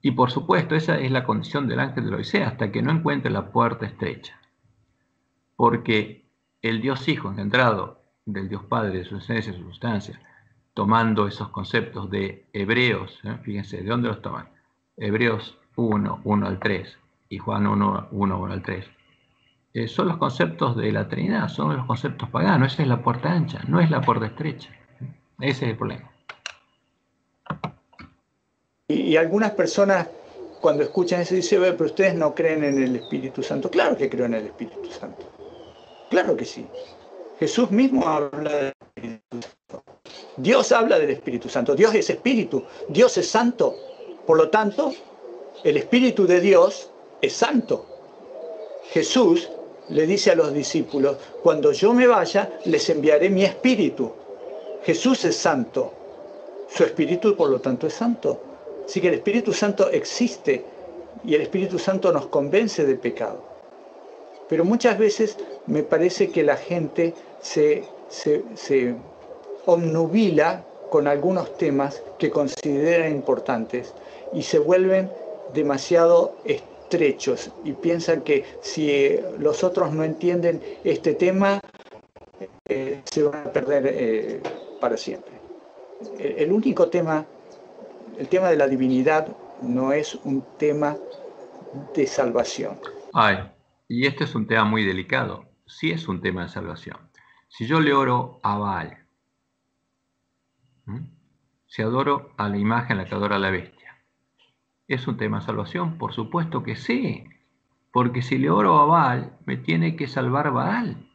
Y por supuesto, esa es la condición del ángel de la Odisea, hasta que no encuentre la puerta estrecha. Porque el Dios Hijo, engendrado del Dios Padre, de su esencia y su sustancia, tomando esos conceptos de Hebreos, fíjense, ¿de dónde los toman? Hebreos 1, 1 al 3, y Juan 1, 1, 1 al 3. Son los conceptos de la Trinidad, son los conceptos paganos. Esa es la puerta ancha, no es la puerta estrecha. Ese es el problema. Y algunas personas cuando escuchan eso dicen, pero ustedes no creen en el Espíritu Santo. Claro que creo en el Espíritu Santo. Claro que sí. Jesús mismo habla del Espíritu Santo. Dios habla del Espíritu Santo. Dios es Espíritu. Dios es Santo. Por lo tanto, el Espíritu de Dios es santo. Jesús le dice a los discípulos, cuando yo me vaya, les enviaré mi Espíritu. Jesús es santo. Su Espíritu, por lo tanto, es santo. Así que el Espíritu Santo existe y el Espíritu Santo nos convence de pecado. Pero muchas veces me parece que la gente se obnubila con algunos temas que consideran importantes y se vuelven demasiado estrechos y piensan que si los otros no entienden este tema, se van a perder para siempre. El único tema, el tema de la divinidad, no es un tema de salvación. Y este es un tema muy delicado. Sí es un tema de salvación. Si yo le oro a Baal, si adoro a la imagen a la que adora la bestia, ¿es un tema de salvación? Por supuesto que sí. Porque si le oro a Baal, me tiene que salvar Baal.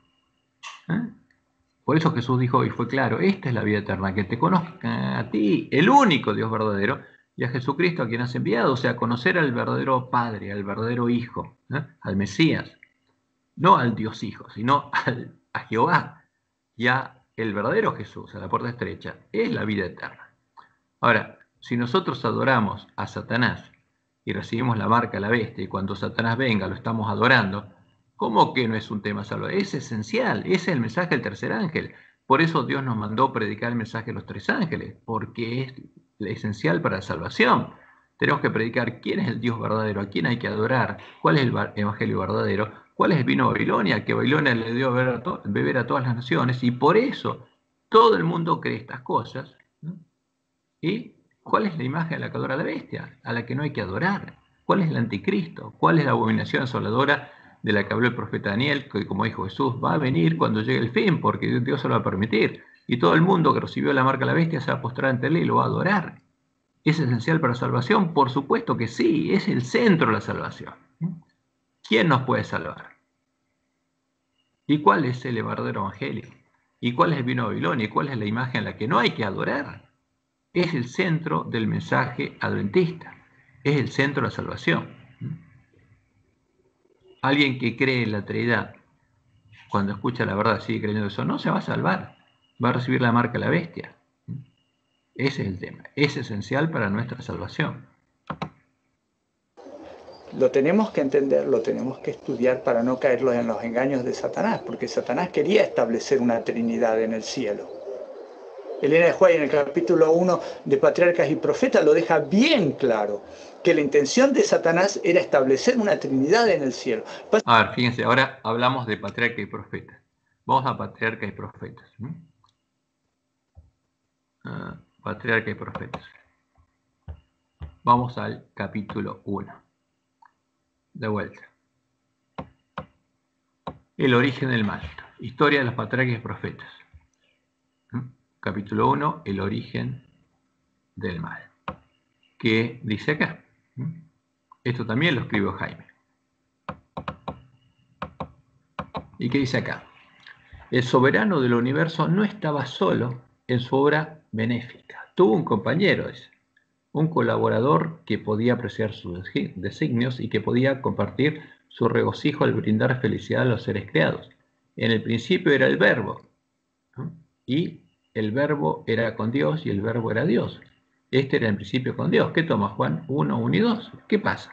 Por eso Jesús dijo, y fue claro, esta es la vida eterna, que te conozca a ti, el único Dios verdadero, y a Jesucristo a quien has enviado, o sea, conocer al verdadero Padre, al verdadero Hijo, al Mesías, no al Dios Hijo, sino a Jehová, y a el verdadero Jesús, a la puerta estrecha, es la vida eterna. Ahora, si nosotros adoramos a Satanás y recibimos la marca de la bestia, y cuando Satanás venga lo estamos adorando, ¿cómo que no es un tema salvador? Es esencial, ese es el mensaje del tercer ángel. Por eso Dios nos mandó predicar el mensaje de los tres ángeles, porque es esencial para la salvación. Tenemos que predicar quién es el Dios verdadero, a quién hay que adorar, cuál es el evangelio verdadero, cuál es el vino de Babilonia, que Babilonia le dio beber a todas las naciones, y por eso todo el mundo cree estas cosas. ¿Y cuál es la imagen a la que adora la bestia, a la que no hay que adorar? ¿Cuál es el anticristo? ¿Cuál es la abominación asoladora de la que habló el profeta Daniel, que como dijo Jesús, va a venir cuando llegue el fin, porque Dios se lo va a permitir? Y todo el mundo que recibió la marca de la bestia se va a postrar ante él y lo va a adorar. ¿Es esencial para la salvación? Por supuesto que sí, es el centro de la salvación. ¿Quién nos puede salvar? ¿Y cuál es el verdadero evangelio? ¿Y cuál es el vino de Babilonia? ¿Y cuál es la imagen a la que no hay que adorar? Es el centro del mensaje adventista. Es el centro de la salvación. Alguien que cree en la Trinidad, cuando escucha la verdad, sigue creyendo eso, no se va a salvar. Va a recibir la marca de la bestia. Ese es el tema. Es esencial para nuestra salvación. Lo tenemos que entender, lo tenemos que estudiar para no caerlos en los engaños de Satanás, porque Satanás quería establecer una Trinidad en el cielo. Elena de White en el capítulo 1 de Patriarcas y Profetas lo deja bien claro, que la intención de Satanás era establecer una Trinidad en el cielo. A ver, fíjense, ahora hablamos de patriarca y profeta. Vamos a patriarca y profetas. Patriarca y profetas. Vamos al capítulo 1. De vuelta. El origen del mal. Historia de los patriarcas y profetas. Capítulo 1, el origen del mal. ¿Qué dice acá? Esto también lo escribió Jaime. ¿Y qué dice acá? El soberano del universo no estaba solo en su obra benéfica. Tuvo un compañero, un colaborador que podía apreciar sus designios y que podía compartir su regocijo al brindar felicidad a los seres creados. En el principio era el Verbo, ¿no? Y el Verbo era con Dios y el Verbo era Dios. Este era en principio con Dios. ¿Qué toma Juan 1, 1 y 2? ¿Qué pasa?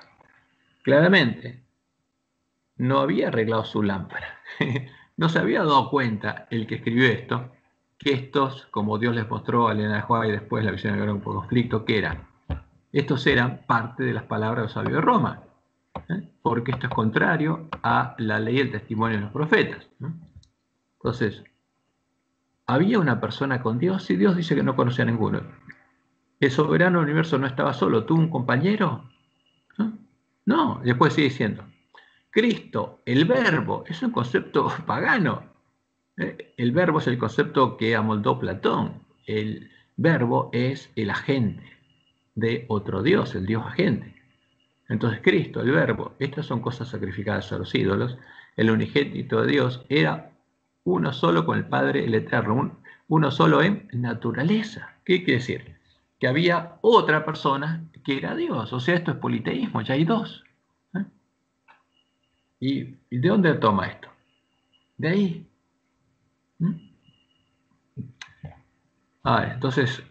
Claramente, no había arreglado su lámpara. No se había dado cuenta el que escribió esto, que estos, como Dios les mostró a Elena de White y después la visión de un conflicto, ¿qué eran? Estos eran parte de las palabras de los sabios de Roma, porque esto es contrario a la ley y el testimonio de los profetas. Entonces, había una persona con Dios y Dios dice que no conocía a ninguno. El soberano del universo no estaba solo, tuvo un compañero. No, después sigue diciendo, Cristo, el verbo, es un concepto pagano. El verbo es el concepto que amoldó Platón. El verbo es el agente de otro Dios, el Dios agente. Entonces Cristo, el verbo, estas son cosas sacrificadas a los ídolos. El unigénito de Dios era uno solo con el Padre, el Eterno, uno solo en naturaleza. ¿Qué quiere decir? Que había otra persona que era Dios. O sea, esto es politeísmo, ya hay dos. ¿Y de dónde toma esto? De ahí. Entonces,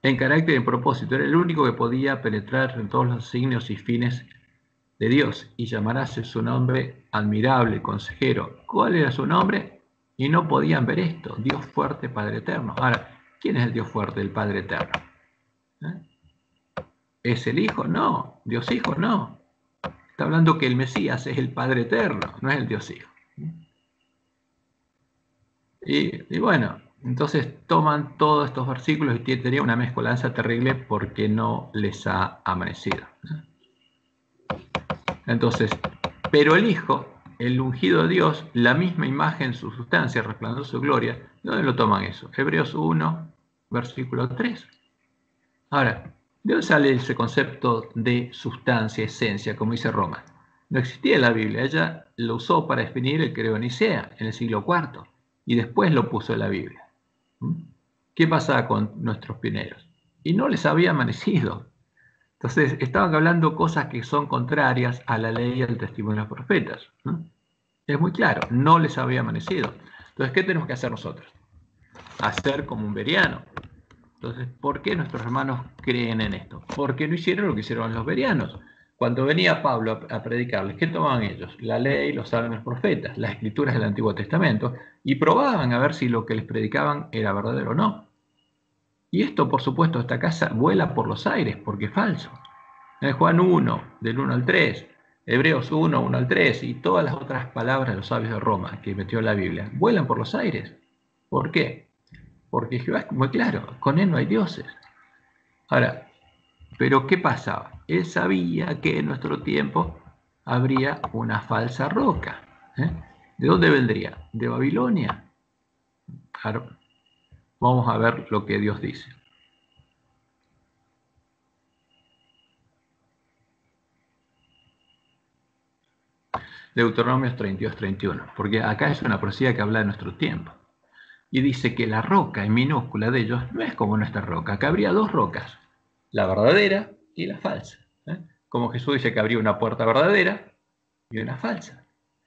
en carácter y en propósito, era el único que podía penetrar en todos los signos y fines de Dios y llamarase su nombre admirable, consejero. ¿Cuál era su nombre? Y no podían ver esto. Dios fuerte, Padre eterno. Ahora, ¿quién es el Dios fuerte, el Padre eterno? ¿Es el Hijo? No. ¿Dios Hijo? No. Está hablando que el Mesías es el Padre eterno, no es el Dios Hijo. Y bueno, entonces toman todos estos versículos y tenía una mezcolanza terrible porque no les ha amanecido. Entonces, pero el Hijo, el ungido de Dios, la misma imagen, su sustancia, resplandor su gloria, ¿de dónde lo toman eso? Hebreos 1, versículo 3. Ahora, ¿de dónde sale ese concepto de sustancia, esencia, como dice Roma? No existía en la Biblia, ella lo usó para definir el credo de Nicea en el siglo IV y después lo puso en la Biblia. ¿Qué pasaba con nuestros pioneros? Y no les había amanecido. Entonces, estaban hablando cosas que son contrarias a la ley y al testimonio de los profetas. Es muy claro, no les había amanecido. Entonces, ¿qué tenemos que hacer nosotros? Hacer como un beriano. Entonces, ¿por qué nuestros hermanos creen en esto? Porque no hicieron lo que hicieron los berianos. Cuando venía Pablo a predicarles, ¿qué tomaban ellos? La ley, los salmos, los profetas, las escrituras del Antiguo Testamento, y probaban a ver si lo que les predicaban era verdadero o no. Y esto, por supuesto, esta casa vuela por los aires, porque es falso. En Juan 1, del 1 al 3, Hebreos 1, 1 al 3, y todas las otras palabras de los sabios de Roma que metió en la Biblia, vuelan por los aires. ¿Por qué? Porque Jehová es muy claro, con él no hay dioses. Ahora, ¿pero qué pasaba? Él sabía que en nuestro tiempo habría una falsa roca. ¿De dónde vendría? ¿De Babilonia? Claro. Vamos a ver lo que Dios dice. Deuteronomios 32, 31, porque acá es una profecía que habla de nuestro tiempo. Y dice que la roca en minúscula de ellos no es como nuestra roca. Acá habría dos rocas, la verdadera y la falsa. Como Jesús dice que habría una puerta verdadera y una falsa.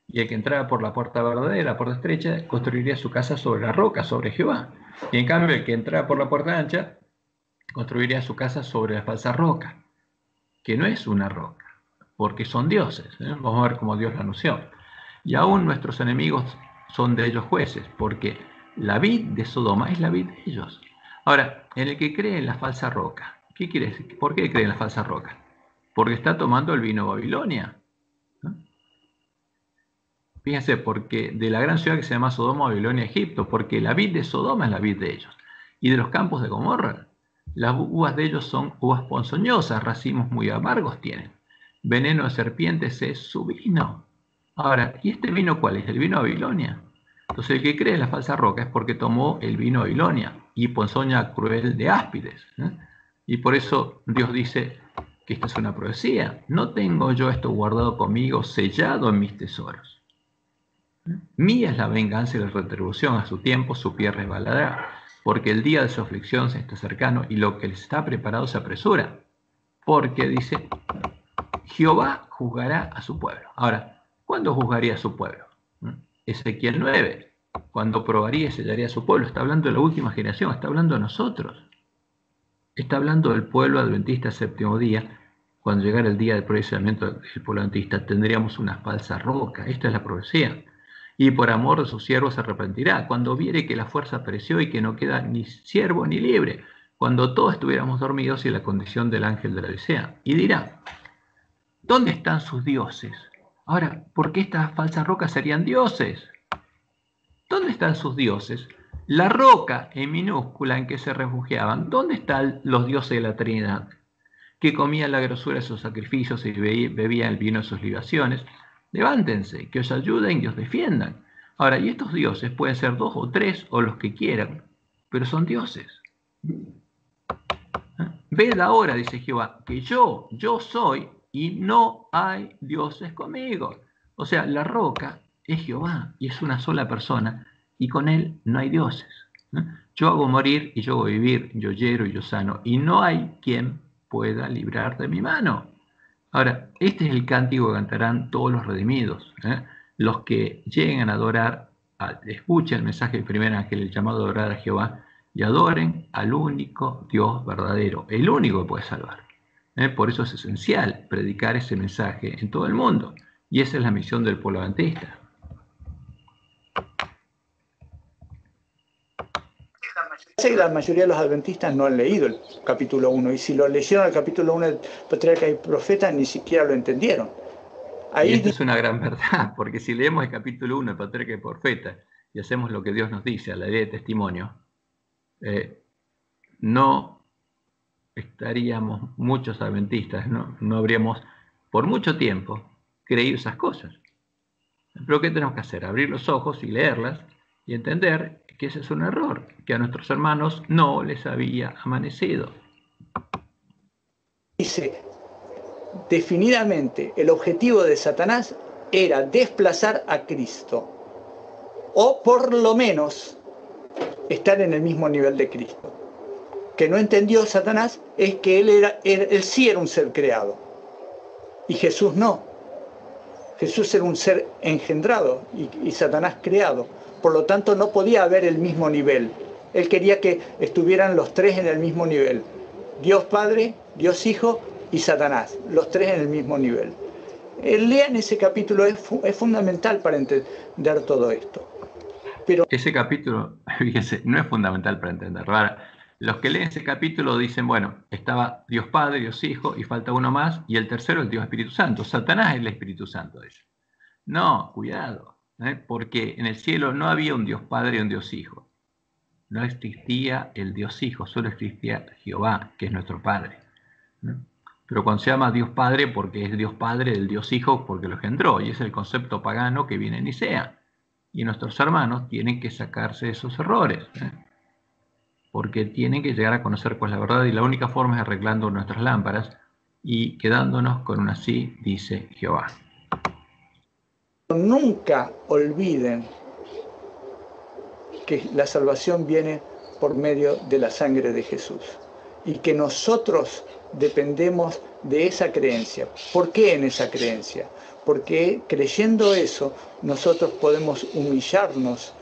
Y el que entrara por la puerta verdadera, la puerta estrecha, construiría su casa sobre la roca, sobre Jehová. Y en cambio el que entrara por la puerta ancha, construiría su casa sobre la falsa roca, que no es una roca, porque son dioses. Vamos a ver cómo Dios lo anunció. Y aún nuestros enemigos son de ellos jueces, porque la vid de Sodoma es la vid de ellos. Ahora, en el que cree en la falsa roca, ¿qué quiere decir? ¿Por qué cree en la falsa roca? Porque está tomando el vino de Babilonia. ¿No? Fíjense, porque de la gran ciudad que se llama Sodoma, Babilonia, Egipto, porque la vid de Sodoma es la vid de ellos. Y de los campos de Gomorra, las uvas de ellos son uvas ponzoñosas, racimos muy amargos tienen. Veneno de serpientes es su vino. Ahora, ¿y este vino cuál es? El vino de Babilonia. Entonces el que cree en la falsa roca es porque tomó el vino de Babilonia y ponzoña cruel de áspides. Y por eso Dios dice que esta es una profecía. No tengo yo esto guardado conmigo, sellado en mis tesoros. Mía es la venganza y la retribución, a su tiempo su pie resbalará, porque el día de su aflicción se está cercano y lo que les está preparado se apresura. Porque dice, Jehová juzgará a su pueblo. Ahora, ¿cuándo juzgaría a su pueblo? Ezequiel 9, cuando probaría y sellaría a su pueblo. Está hablando de la última generación, está hablando de nosotros. Está hablando del pueblo adventista séptimo día. Cuando llegara el día del procesamiento del pueblo adventista, tendríamos una falsa roca. Esta es la profecía. Y por amor de sus siervos se arrepentirá, cuando viere que la fuerza pereció y que no queda ni siervo ni libre, cuando todos estuviéramos dormidos y la condición del ángel de la Odisea. Y dirá, ¿dónde están sus dioses? Ahora, ¿por qué estas falsas rocas serían dioses? ¿Dónde están sus dioses? La roca en minúscula en que se refugiaban, ¿dónde están los dioses de la Trinidad? Que comían la grosura de sus sacrificios y bebían el vino de sus libaciones. Levántense, que os ayuden y os defiendan. Ahora, y estos dioses pueden ser 2 o 3 o los que quieran, pero son dioses. Ved ahora, dice Jehová, que yo soy y no hay dioses conmigo. O sea, la roca es Jehová y es una sola persona y con él no hay dioses. Yo hago morir y yo hago vivir, yo hiero y yo sano y no hay quien pueda librar de mi mano. Ahora, este es el cántico que cantarán todos los redimidos, los que lleguen a adorar, escuchen el mensaje del primer ángel, el llamado a adorar a Jehová, y adoren al único Dios verdadero, el único que puede salvar. Por eso es esencial predicar ese mensaje en todo el mundo, y esa es la misión del pueblo adventista. La mayoría de los adventistas no han leído el capítulo 1, y si lo leyeron el capítulo 1 del Patriarca y Profeta, ni siquiera lo entendieron. Ahí... Y esto es una gran verdad, porque si leemos el capítulo 1 del Patriarca y Profeta y hacemos lo que Dios nos dice a la ley de testimonio, no estaríamos muchos adventistas, no habríamos por mucho tiempo creído esas cosas. Pero ¿qué tenemos que hacer? Abrir los ojos y leerlas y entender que ese es un error, que a nuestros hermanos no les había amanecido. Dice, definidamente, el objetivo de Satanás era desplazar a Cristo, o por lo menos estar en el mismo nivel de Cristo. Que no entendió Satanás es que él sí era un ser creado, y Jesús no. Jesús era un ser engendrado y Satanás creado. Por lo tanto, no podía haber el mismo nivel. Él quería que estuvieran los tres en el mismo nivel. Dios Padre, Dios Hijo y Satanás. Los tres en el mismo nivel. Lean ese capítulo, es fundamental para entender todo esto. Pero ese capítulo, fíjense, no es fundamental para entenderlo. Ahora, los que leen ese capítulo dicen, bueno, estaba Dios Padre, Dios Hijo, y falta uno más, y el tercero el Dios Espíritu Santo. Satanás es el Espíritu Santo de ellos. No, cuidado. Porque en el cielo no había un Dios Padre y un Dios Hijo. No existía el Dios Hijo, solo existía Jehová, que es nuestro Padre. Pero cuando se llama Dios Padre, porque es Dios Padre del Dios Hijo, porque lo engendró, y es el concepto pagano que viene en Nicea. Y nuestros hermanos tienen que sacarse esos errores, porque tienen que llegar a conocer cuál es la verdad, y la única forma es arreglando nuestras lámparas y quedándonos con un así dice Jehová. Nunca olviden que la salvación viene por medio de la sangre de Jesús y que nosotros dependemos de esa creencia. ¿Por qué en esa creencia? Porque creyendo eso nosotros podemos humillarnos,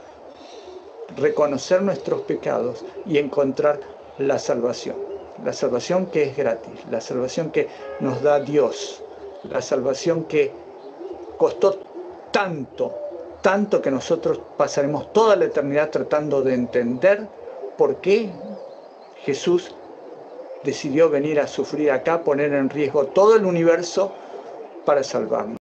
reconocer nuestros pecados y encontrar la salvación. la salvación que es gratis, la salvación que nos da Dios, la salvación que costó tanto, tanto que nosotros pasaremos toda la eternidad tratando de entender por qué Jesús decidió venir a sufrir acá, poner en riesgo todo el universo para salvarnos.